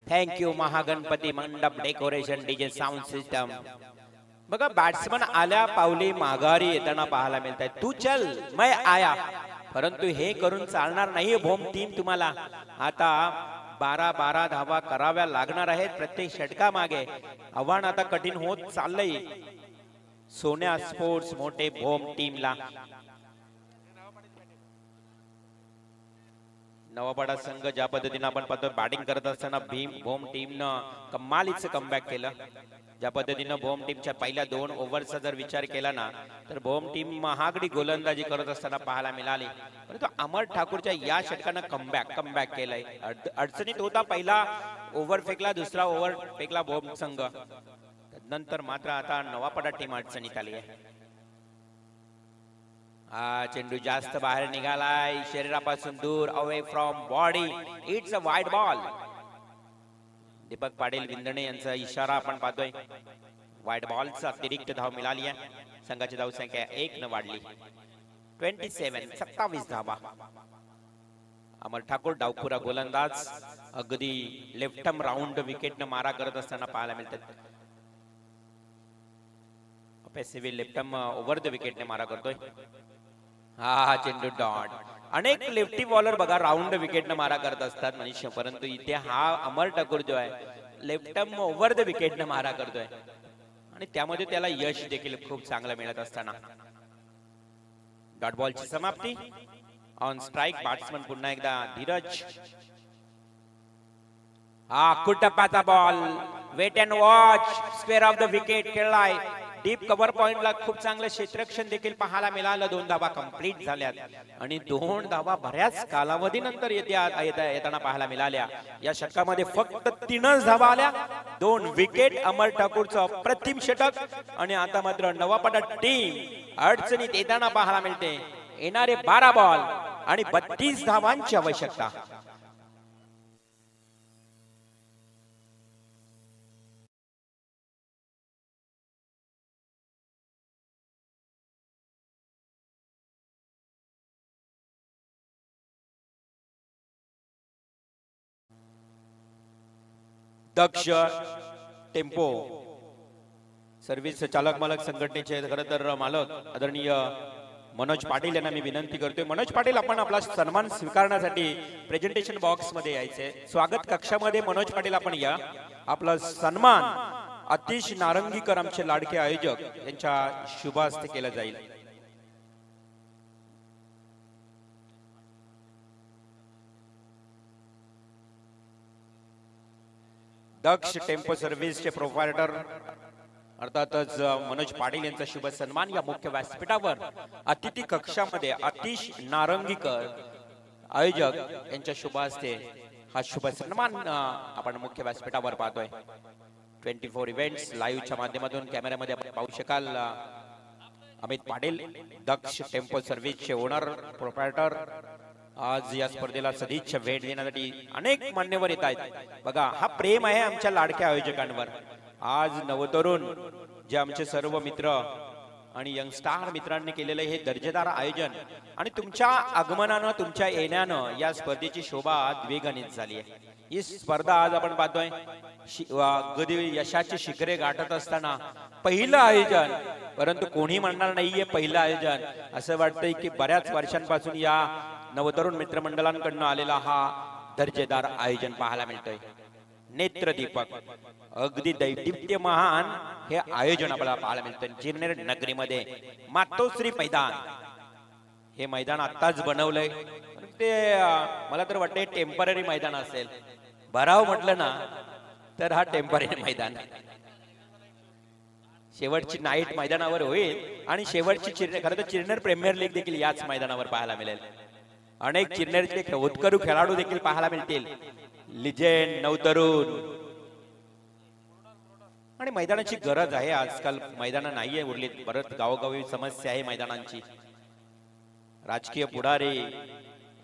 Thank you Mahaganpati Mandap decoration DJ sound system. बघा बॅट्समन आल्या पावली माघारी येताना पाहायला मिळत आहे. तू चल मैं आया. परंतु हे करून चालणार नाही होम टीम. तुम्हाला आता 12 धावा कराव्या लागणार आहेत प्रत्येक षटका मागे. आव्हान आता कठीण होत चाललंय सोन्या स्पोर्ट्स मोठे होम टीमला. नवापाडा संघ ज्या पद्धतीने आपण पाहतो बॅटिंग करत असताना भीम होम टीमनं कमालीचं कमबॅक केलं. ज्या पद्धतीनं भोम टीमच्या पहिल्या 2 ओव्हरचा जर विचार केला ना तर भोम टीम महागडी गोलंदाजी करत असताना पाहायला मिळाली. परंतु अमर ठाकूरच्या या षटकानं कमबॅक केलंय. अडचणीत होता. पहिला ओव्हर फेकला, दुसरा ओव्हर फेकला भोम संघ. नंतर मात्र आता नवापाडा टीम अडचणीत आली आहे. हा चेंडू जास्त बाहेर निघालाय, शरीरापासून दूर, away from body. It's a wide ball. Deepak Patil Vindane यांचा इशारा आपण पाहतोय. वाईड बॉलचा अतिरिक्त धाव मिळाली आहे. संघाची धावसंख्या 1 न वाढली. 27 धावा. अमर ठाकूर डावखुरा गोलंदाज अगदी लेफ्ट आर्म राऊंड विकेट न मारा करत असताना पाहायला मिळतात. Passive left arm over the wicket ने मारा करतोय. हा चेंडू डॉट. अनेक लेफ्टी बॉलर बघा राऊंड विकेट न मारा करत असतात मनुष्य, परंतु इथे हा अमर ठाकूर जो आहे left arm over the wicket न मारा करतोय आणि त्यामध्ये त्याला यश देखील खूप चांगलं मिळत असताना. डॉट बॉलची समाप्ती. ऑन स्ट्राइक बॅट्समन पुन्हा एकदा धीरज. हा कुटप्पाचा ball. Wait and watch. Square of the wicket खेळलाय. डीप कव्हर पॉइंटला खूप चांगलं क्षेत्ररक्षण देखील पाहायला मिळालं. 2 धावा कंप्लीट झाल्यात आणि 2 धावा बऱ्याच कालावधीनंतर येताना पाहायला मिळाल्या. या षटकामध्ये फक्त 3च धावा आल्या. 2 विकेट. अमर ठाकूरचं अप्रतिम षटक आणि आता मात्र नवापाडा टीम अडचणीत येताना पाहायला मिळते. येणारे 12 बॉल आणि 32 धावांची आवश्यकता. दक्ष टेम्पो सर्व्हिस चालक मालक संघटनेचे खरं तर मालक आदरणीय मनोज पाटील यांना मी विनंती करतोय. मनोज पाटील, आपण आपला सन्मान स्वीकारण्यासाठी प्रेझेंटेशन बॉक्स मध्ये यायचे. स्वागत कक्षामध्ये मनोज पाटील आपण या. आपला सन्मान आतिश नारंगीकर आमचे लाडके आयोजक यांच्या शुभ हस्ते केला जाईल. दक्ष टेम्पो सर्व्हिसचे प्रोप्रायटर अर्थातच मनोज पाटील यांचा शुभ सन्मान या मुख्य व्यासपीठावर अतिथी कक्षामध्ये आतिश नारंगीकर आयोजक यांच्या शुभ हस्ते हा शुभ सन्मान आपण मुख्य व्यासपीठावर पाहतोय. 24 इव्हेंट्स लाईव्हच्या माध्यमातून कॅमेऱ्यामध्ये आपण पाहू शकाल. अमित पाटील दक्ष टेम्पो सर्व्हिसचे ओनर प्रोप्रायटर आज या स्पर्धेला सदिच्छा भेट देण्यासाठी अनेक मान्यवर येत आहेत. बघा हा प्रेम आहे आमच्या लाडक्या आयोजकांवर. आज नवतरुण जे आमचे सर्व मित्र आणि यंगस्टार मित्रांनी केलेलं हे दर्जेदार आयोजन आणि तुमच्या आगमनानं तुमच्या येण्यानं या स्पर्धेची शोभा द्विगुणित झाली आहे. ही स्पर्धा आज आपण पाहतोय अगदी यशाची शिखरे गाठत असताना पहिलं आयोजन, परंतु कोणी म्हणणार नाहीये पहिलं आयोजन. असं वाटतंय की बऱ्याच वर्षांपासून या नवतरुण मित्रमंडळांकडून आलेला हा दर्जेदार आयोजन पाहायला मिळतोय. नेत्रदीपक अगदी दैदिप्यमान हे आयोजन आपल्याला पाहायला मिळतं जिरनेर नगरीमध्ये. मातोश्री मैदान हे मैदान आत्ताच बनवलंय. ते मला तर वाटतं टेम्पररी मैदान असेल. भराव म्हटलं ना तर हा टेम्पररी मैदान. शेवटची नाईट मैदानावर होईल आणि शेवटची खरं तर चिरनेर प्रीमियर लीग देखील याच मैदानावर पाहायला मिळेल. अनेक चिरनेरचे उत्करू खेळाडू देखील पाहायला मिळतील. लिजेंड नवतरुण आणि मैदानाची गरज आहे. आजकाल मैदान नाहीये उरलीत. परत गावोगावी समस्या आहे मैदानांची. राजकीय पुढारी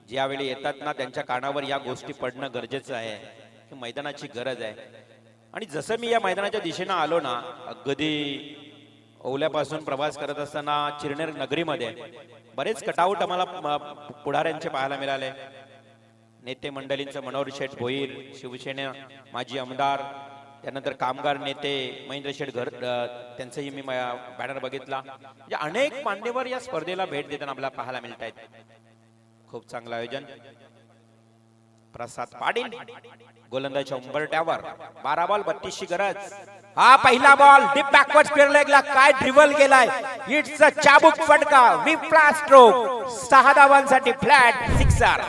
ज्यावेळी येतात ना त्यांच्या कानावर या गोष्टी पडणं गरजेचं आहे की मैदानाची गरज आहे. आणि जसं मी या मैदानाच्या दिशेनं आलो ना अगदी ओल्यापासून प्रवास करत असताना चिरनेर नगरीमध्ये बरेच कटआउट आम्हाला पुढाऱ्यांचे पाहायला मिळाले. नेते मंडळींचं मनोहर शेठ भोईर शिवसेना माजी आमदार, त्यानंतर कामगार नेते महेंद्र शेठ घर त्यांचंही मी बॅनर बघितला. म्हणजे अनेक मान्यवर या स्पर्धेला भेट देताना आपल्याला पाहायला मिळत आहेत. खूप चांगलं आयोजन. प्रसाद पाटील गोलंदाजच्या उंबरट्यावर 12 बॉल 32 ची गरज. हा पहिला बॉल डीप बॅकवर्ड स्क्वेअर लेगला काय ड्रिबल केलाय. इट्स अ चाबूक फटका. विप्ला स्ट्रोक. 6 धावांसाठी फ्लॅट सिक्सर.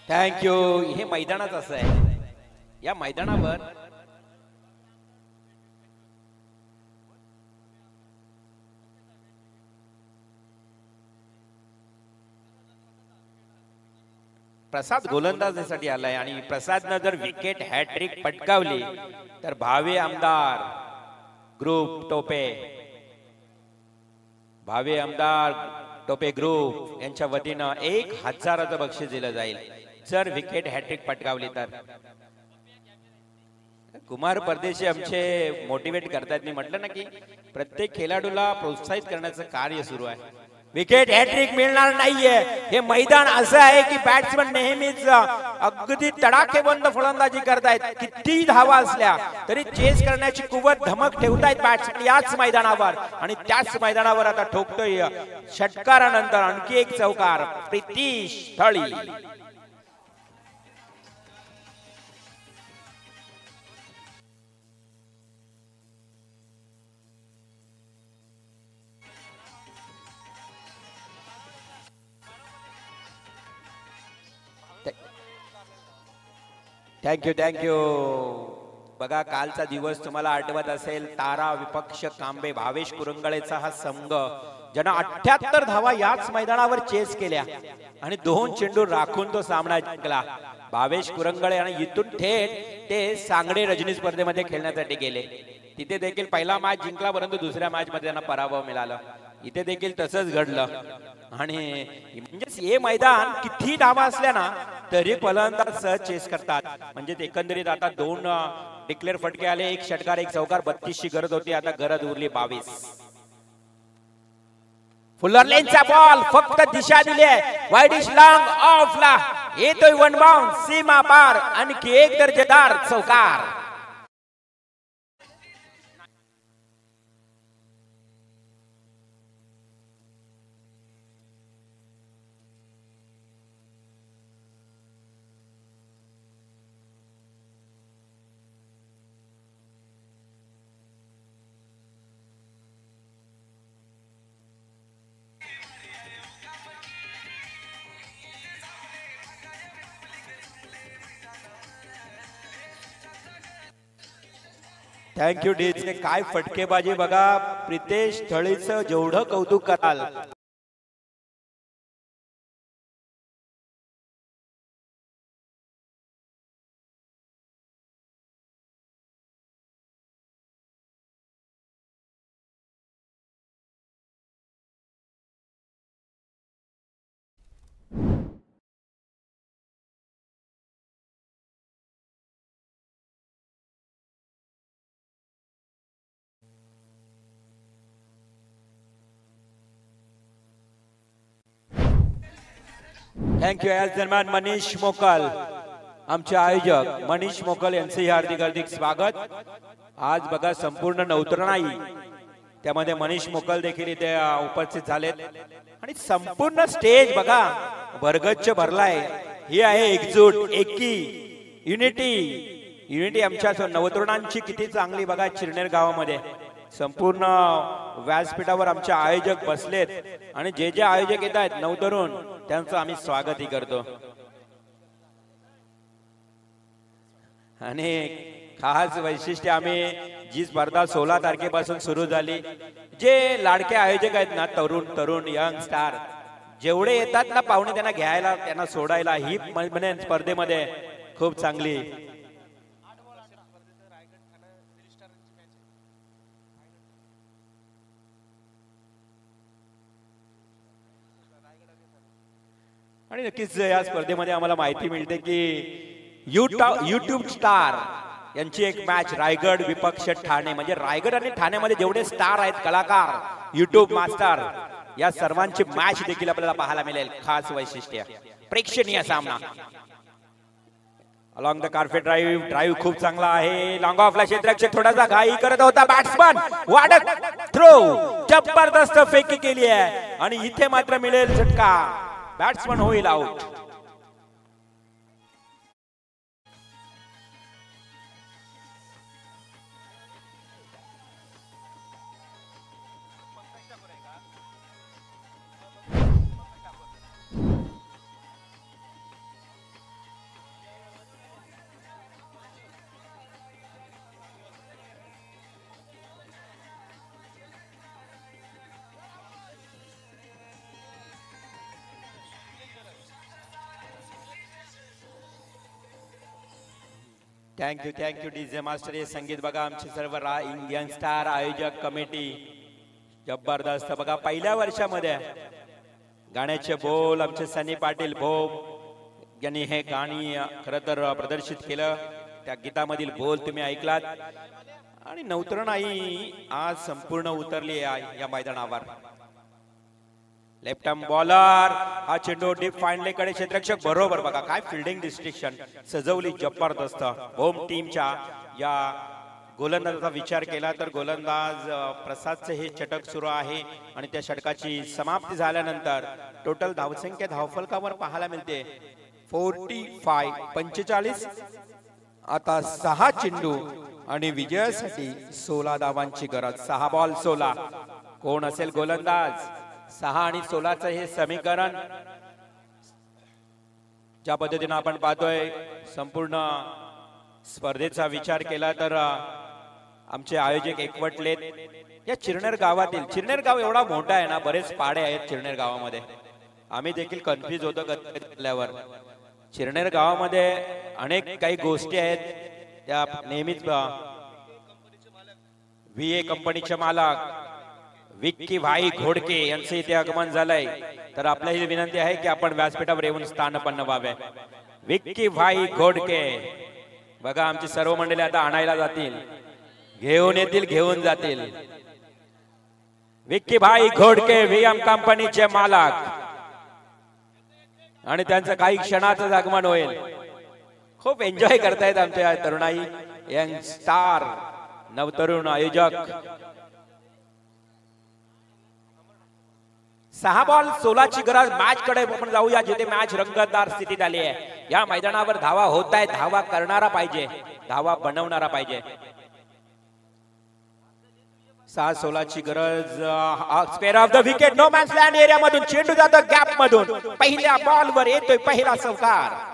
थँक्यू. हे मैदानाच असं आहे. या मैदानावर प्रसाद गोलंदाजीसाठी आलाय आणि प्रसादनं जर विकेट हॅट्रिक पटकावली तर भावे आमदार ग्रुप टोपे ग्रुप यांच्या वतीनं 1000चं बक्षीस दिलं जाईल जर विकेट हॅट्रिक पटकावली तर. कुमार परदेशी आमचे मोटिवेट करतात. मी म्हटलं ना की प्रत्येक खेळाडूला प्रोत्साहित करण्याचं कार्य सुरू आहे. विकेट हॅट्रिक मिळणार नाहीये. हे मैदान असं आहे की बॅट्समन नेहमीच अगदी तडाखेबंद फलंदाजी करतायत. किती धावा असल्या तरी चेस करण्याची कुवत धमक ठेवतायत बॅट्समन याच मैदानावर. आणि त्याच मैदानावर आता ठोकतोय षटकारानंतर आणखी एक चौकार प्रितीश थळी. थँक्यू. बघा कालचा दिवस तुम्हाला आठवत असेल. तारा विपक्ष कांबे भावेश कुरंगळेचा हा संघ ज्यानं 78 धावा याच मैदानावर चेस केल्या आणि 2 चेंडू राखून तो सामना जिंकला. भावेश कुरंगळे आणि इथून थेट ते सांगडे रजनी स्पर्धेमध्ये खेळण्यासाठी गेले. तिथे देखील पहिला मॅच जिंकला परंतु दुसऱ्या मॅच मध्ये त्यांना पराभव मिळाला. इथे देखील तसंच घडलं. आणि म्हणजे हे मैदान किती धावा असल्या ना तरी फलंदाज सहज चेस करतात. म्हणजे एकंदरीत आता 2 डिक्लेअर फटके आले. 1 षटकार 1 चौकार. 32 ची गरज होती. आता गरज उरली 22. फुलर लेनचा बॉल फक्त दिशा दिली आहे. वाईडिश लॉंग ऑफला येतोय 1 बाउंड सीमा पार. आणखी एक दर्जेदार चौकार. Thank you DJ. काय फटकेबाजी बघा. प्रितेश थळीचं जेवढं कौतुक कराल थँक्यू. याच दरम्यान मनीष मोकल आमचे आयोजक मनीष मोकल यांचे हार्दिक हार्दिक स्वागत. आज बघा संपूर्ण नवतरुणाई त्यामध्ये मनीष मोकल देखील इथे उपस्थित झालेत आणि संपूर्ण स्टेज बघा भरगच्च भरलाय. ही आहे एकजूट, एकी, युनिटी आमच्या नवतरुणांची किती चांगली बघा. चिरनेर गावामध्ये संपूर्ण व्यासपीठावर आमचे आयोजक बसलेत आणि जे जे आयोजक येत आहेत नवतरुण त्यांचं आम्ही स्वागतही करतो. आणि खास वैशिष्ट्य आम्ही जी स्पर्धा 16 तारखेपासून सुरू झाली, जे लाडके आयोजक आहेत ना तरुण यंग स्टार जेवढे येतात ना पाहुणे त्यांना घ्यायला त्यांना सोडायला ही म्हणजे स्पर्धेमध्ये खूप चांगली. आणि नक्कीच या स्पर्धेमध्ये आम्हाला माहिती मिळते की युट्यूब स्टार यांची एक मॅच रायगड विपक्ष ठाणे, म्हणजे रायगड आणि ठाण्यामध्ये जेवढे स्टार आहेत कलाकार युट्यूब मास्टर या सर्वांची मॅच देखील आपल्याला पाहायला मिळेल. खास वैशिष्ट्य प्रेक्षणीय सामना. अलॉंग द कार्पेट ड्राईव्ह खूप चांगला आहे. लॉंग ऑफला क्षेत्ररक्षक थोडासा घाई करत होता. बॅट्समन वाडक थ्रो जबरदस्त फेकी केली आहे आणि इथे मात्र मिळेल झटका. बॅट्समन होईल आउट. Thank you DJ master. हे संगीत बघा आमचे सर्व इंडियन स्टार आयोजक कमिटी जबरदस्त बघा. पहिल्या वर्षामध्ये गाण्याचे बोल आमचे सनी पाटील भोम यांनी हे गाणी खरं तर प्रदर्शित केलं. त्या गीतामधील बोल तुम्ही ऐकलात आणि नवतरुणाई आज संपूर्ण उतरली या मैदानावर. लेफ्ट आर्म बॉलर हा चेंडू डीप फाइनले कडे क्षेत्ररक्षक बरोबर बघा काय फिल्डिंग डिस्ट्रिक्शन सजवली जबरदस्त. होम टीमच्या या गोलंदाजाचा विचार केला तर गोलंदाज प्रसादचे हे षटक सुरू आहे आणि त्या षटकाची समाप्ती झाल्यानंतर टोटल धावसंख्या धावफलकावर पाहायला मिळते 45. आता 6 चेंडू आणि विजयासाठी 16 धावांची गरज. 6 बॉल 16. कोण असेल गोलंदाज? 6 आणि 16चं हे समीकरण ज्या पद्धतीने आपण पाहतोय संपूर्ण स्पर्धेचा विचार केला तर आमचे आयोजक एकवटलेत. या चिरनेर गावातील चिरनेर गाव एवढा मोठा आहे ना, बरेच पाडे आहेत चिरनेर गावामध्ये. आम्ही देखील कन्फ्युज होतो कधीवर. चिरनेर गावामध्ये अनेक काही गोष्टी आहेत त्या नेहमीच VA कंपनीचे मालक विक्की भाई घोडके यांचे इथे आगमन झालंय. तर आपल्याही विनंती आहे की आपण व्यासपीठावर येऊन स्थानपन्न व्हावे. विक्की भाई घोडके बघा आमची सर्व मंडळी आता आणायला जातील, घेऊन येतील, घेऊन जातील. विक्की भाई घोडके VM कंपनीचे मालक आणि त्यांचं काही क्षणातच आगमन होईल. खूप एन्जॉय करतायत आमच्या तरुणाई यंग स्टार नवतरुण आयोजक. 6 बॉल 16ची गरज. मॅच कडे आपण जाऊया जिथे मॅच रंगतदार स्थितीत आली आहे. या मैदानावर धावा होत आहेत. धावा करणारा पाहिजे, धावा बनवणारा पाहिजे. 6-16ची गरज. Square of the wicket no man's land area मधून चेंडू जातो गॅप मधून. पहिल्या बॉलवर येतोय पहिला चौकार.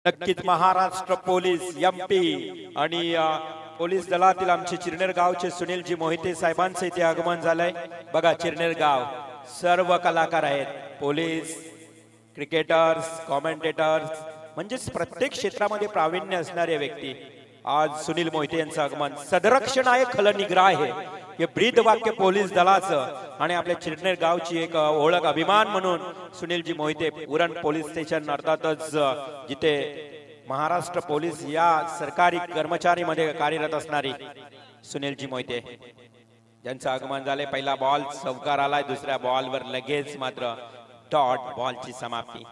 नक्कीच महाराष्ट्र पोलीस MP आणि पोलीस दलातील आमचे चिरनेर गावचे सुनीलजी मोहिते साहेबांचे इथे आगमन झालंय. बघा चिरनेर गाव सर्व कलाकार आहेत, पोलीस, क्रिकेटर्स, कॉमेंटेटर्स, म्हणजेच प्रत्येक क्षेत्रामध्ये प्रावीण्य असणारे व्यक्ती. आज सुनील मोहिते यांचं आगमन. सदरक्षण आहे खल निग्रह आहे हे ब्रीद वाक्य पोलीस दलाचं आणि आपल्या चिरनेर गावची एक ओळख अभिमान म्हणून सुनीलजी मोहिते उरण पोलीस स्टेशन अर्थातच जिथे महाराष्ट्र पोलीस या सरकारी कर्मचारी मध्ये कार्यरत असणारी सुनीलजी मोहिते ज्यांचं आगमन झाले. पहिला बॉल चौकार आलाय, दुसऱ्या बॉलवर लगेच मात्र डॉट बॉलची समाप्ती.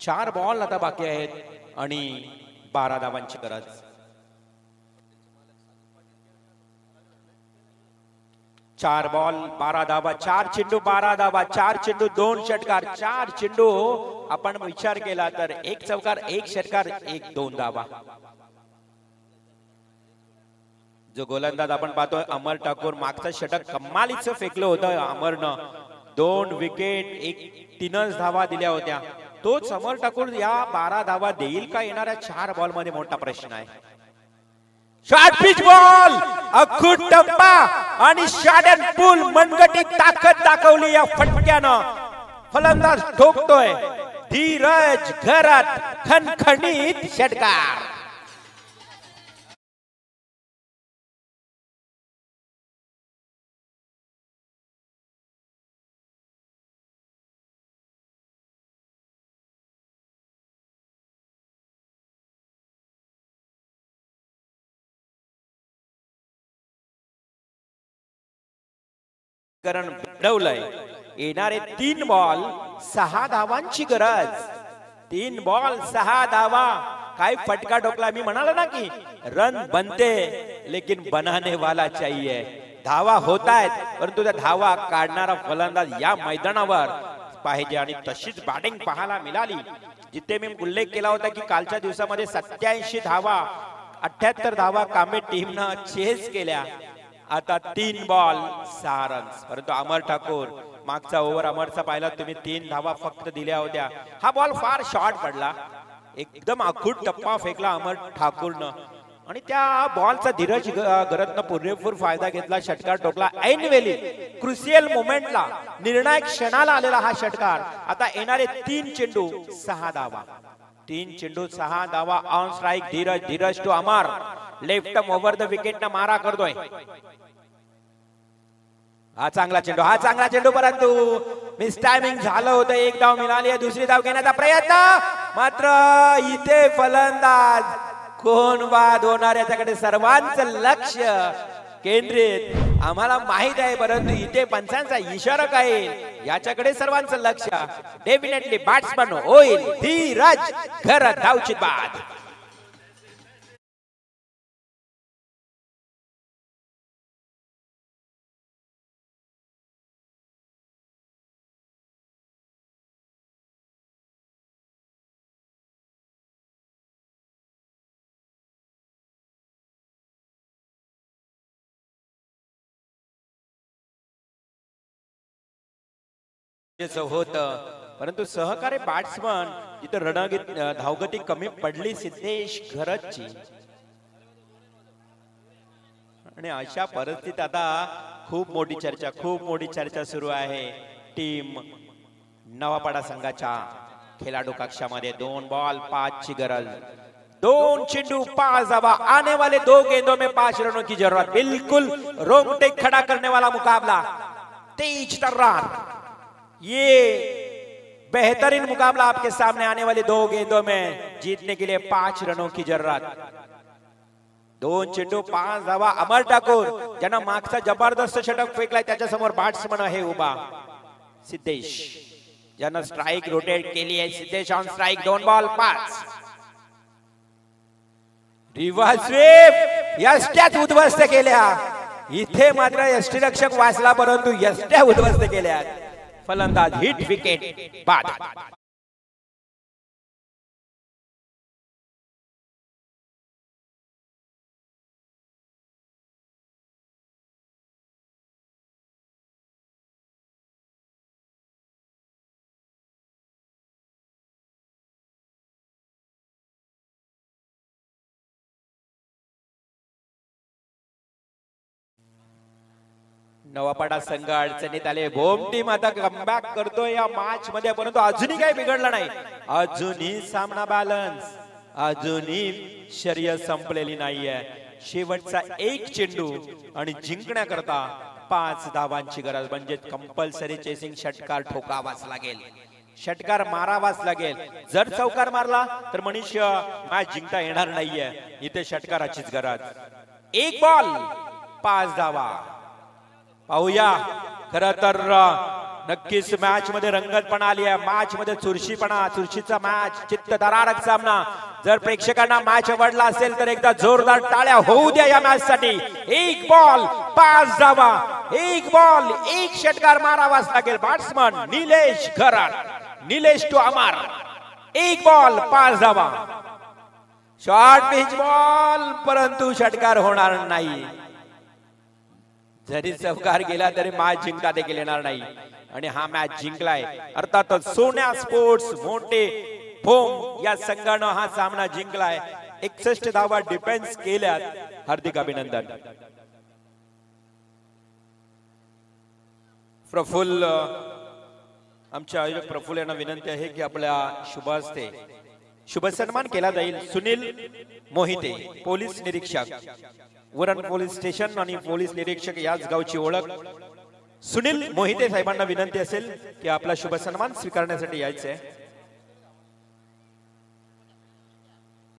4 बॉल आता बाकी आहेत आणि 12 धावांची गरज. चार बॉल 12 धावा, 4 चेंडू 12 धावा, 4 चेंडू 2 षटकार, 4 चेंडू आपण विचार केला तर 1 चौकार 1 षटकार 1-2 धावा. जो गोलंदाज आपण पाहतोय अमर ठाकूर, मागचं षटक कमालीचं फेकलं होतं अमरनं. 2 विकेट 3च धावा दिल्या होत्या. तोच अमर ठाकूर या 12 धावा देईल का येणाऱ्या 4 बॉल मध्ये, मोठा प्रश्न आहे. शॉर्ट पिच बॉल, अखूट टप्पा आणि शॉर्ट पूल, मनगटी ताकद दाखवली या फटक्यानं. फलंदाज ठोकतोय, धीरज घरात खणखणीत षटकार. करण घडवलंय. येणारे 3 बॉल 6 धावांची गरज. 3 बॉल 6 धावा. काय फटका ठोकला. मी म्हणालो ना की रन बनते लेकिन बनाने वाला चाहिए. धावा होत आहेत परंतु त्या धावा काढणारा फलंदाज या मैदानावर पाहिजे आणि तशीच बॅटिंग पाहायला मिळाली. जिथे मी उल्लेख केला होता की कालच्या दिवसामध्ये 87 धावा 78 धावा कामे टीमनं चेस केल्या. आता 3 बॉल 6 रन्स. परंतु अमर ठाकूर, मागचा ओव्हर अमरचा पाहिला तुम्ही, 3 धावा फक्त दिल्या होत्या. हा बॉल फार शॉर्ट पडला. एकदम अखूट टप्पा फेकला अमर ठाकूरनं आणि त्या बॉलचा धीरज गरजनं पुरेपूर फायदा घेतला. षटकार ठोकला ऐनवेळी, क्रुशियल मोमेंटला, निर्णायक क्षणाला आलेला हा षटकार. आता येणारे 3 चेंडू 6 धावा. 3 चेंडू 6 धावा. On strike Dheeraj, Dheeraj to Amar. Left over the wicket ना मारा करतोय. हा चांगला चेंडू, हा चांगला चेंडू, परंतु मिस टायमिंग झालं होतं. 1 धाव मिळाली आहे. दुसरी धाव घेण्याचा प्रयत्न, मात्र इथे फलंदाज कोण बाद होणार याच्याकडे सर्वांचं लक्ष केंद्रित. आम्हाला माहित आहे परंतु इथे पंचांचा इशारा काय याच्याकडे सर्वांचं लक्ष. डेफिनेटली बॅट्समन होईल धीरज घर धावची बाद. होत परंतु सहकारी बॅट्समन जिथे धावगती कमी पडली सिद्धेश घरतची आणि अशा परिस्थितीत आता खूप मोठी चर्चा सुरू आहे. टीम नवापाडा संघाच्या खेळाडू कक्षामध्ये 2 बॉल 5 ची गरज. 2 चेंडू 5 धावा. आने वाले 2 गेंदों में 5 रनों की जरूरत. बिल्कुल रोंगटे खड़ा करने वाला मुकाबला. तेज तर्रार, ये बेहतरीन मुकाबला आपके सामने. आने वाले 2 गेंदों में जीतने के लिए 5 रनों की जरूरत. 2 चेंडू 5 धावा. अमर ठाकूर ज्यांना मागचा जबरदस्त षटक फेकलाय त्याच्या समोर बॅट्समन आहे उभा सिद्धेश, ज्यांना स्ट्राइक रोटेट केली आहे. Siddhesh on strike. 2 ball 5. Reverse sweep यष्ट्याच उद्ध्वस्त केल्या. इथे मात्र यष्टीरक्षक वाचला परंतु यष्ट्या उद्ध्वस्त केल्या. फलंदाज हिट विकेट बाद. नवापाडा संघ अडचणीत आले. होम टीम आता कमबॅक करतोय या मॅच मध्ये परंतु अजूनही काही बिघडलं नाही. अजूनही सामना बॅलन्स, अजूनही शर्यत संपलेली नाहीये. शेवटचा 1 चेंडू आणि जिंकण्याकरता 5 धावांची गरज. म्हणजे कंपल्सरी चेसिंग षटकार ठोकावाच लागेल. षटकार मारावाच लागेल. जर चौकार मारला तर मनीष मॅच जिंकता येणार नाहीये. इथे षटकाराचीच गरज. 1 बॉल 5 धावा. पाहूया खर तर नक्कीच मॅच मध्ये रंगतपणा आली आहे. मॅच मध्ये चुरशीचा मॅच, चित्तथरारक सामना. जर प्रेक्षकांना मॅच आवडला असेल तर एकदा जोरदार टाळ्या होऊ द्या या मॅच साठी. 1 बॉल 5 धावा. 1 बॉल 1 षटकार मारावाच लागेल. बॅट्समन निलेश घरात, निलेश टू अमर. 1 बॉल 5 धावा. शॉर्ट पिच बॉल, परंतु षटकार होणार नाही. जरी चौकार गेला तरी मॅच जिंकता देखील येणार नाही. आणि हा मॅच जिंकलाय अर्थातच सोन्या स्पोर्ट्स मोठे भोम या संघानं हा सामना जिंकलाय. 61 धावा डिफेन्स केल्यात. हार्दिक अभिनंदन. प्रफुल्ल, आमचे आयोजक प्रफुल्ल यांना विनंती आहे की आपल्या शुभ हस्ते शुभ सन्मान केला जाईल. सुनील मोहिते, पोलीस निरीक्षक, उरण पोलीस स्टेशन आणि पोलीस निरीक्षक याच गावची ओळख. सुनील मोहिते साहेबांना विनंती असेल की आपला शुभ सन्मान स्वीकारण्यासाठी यायचे.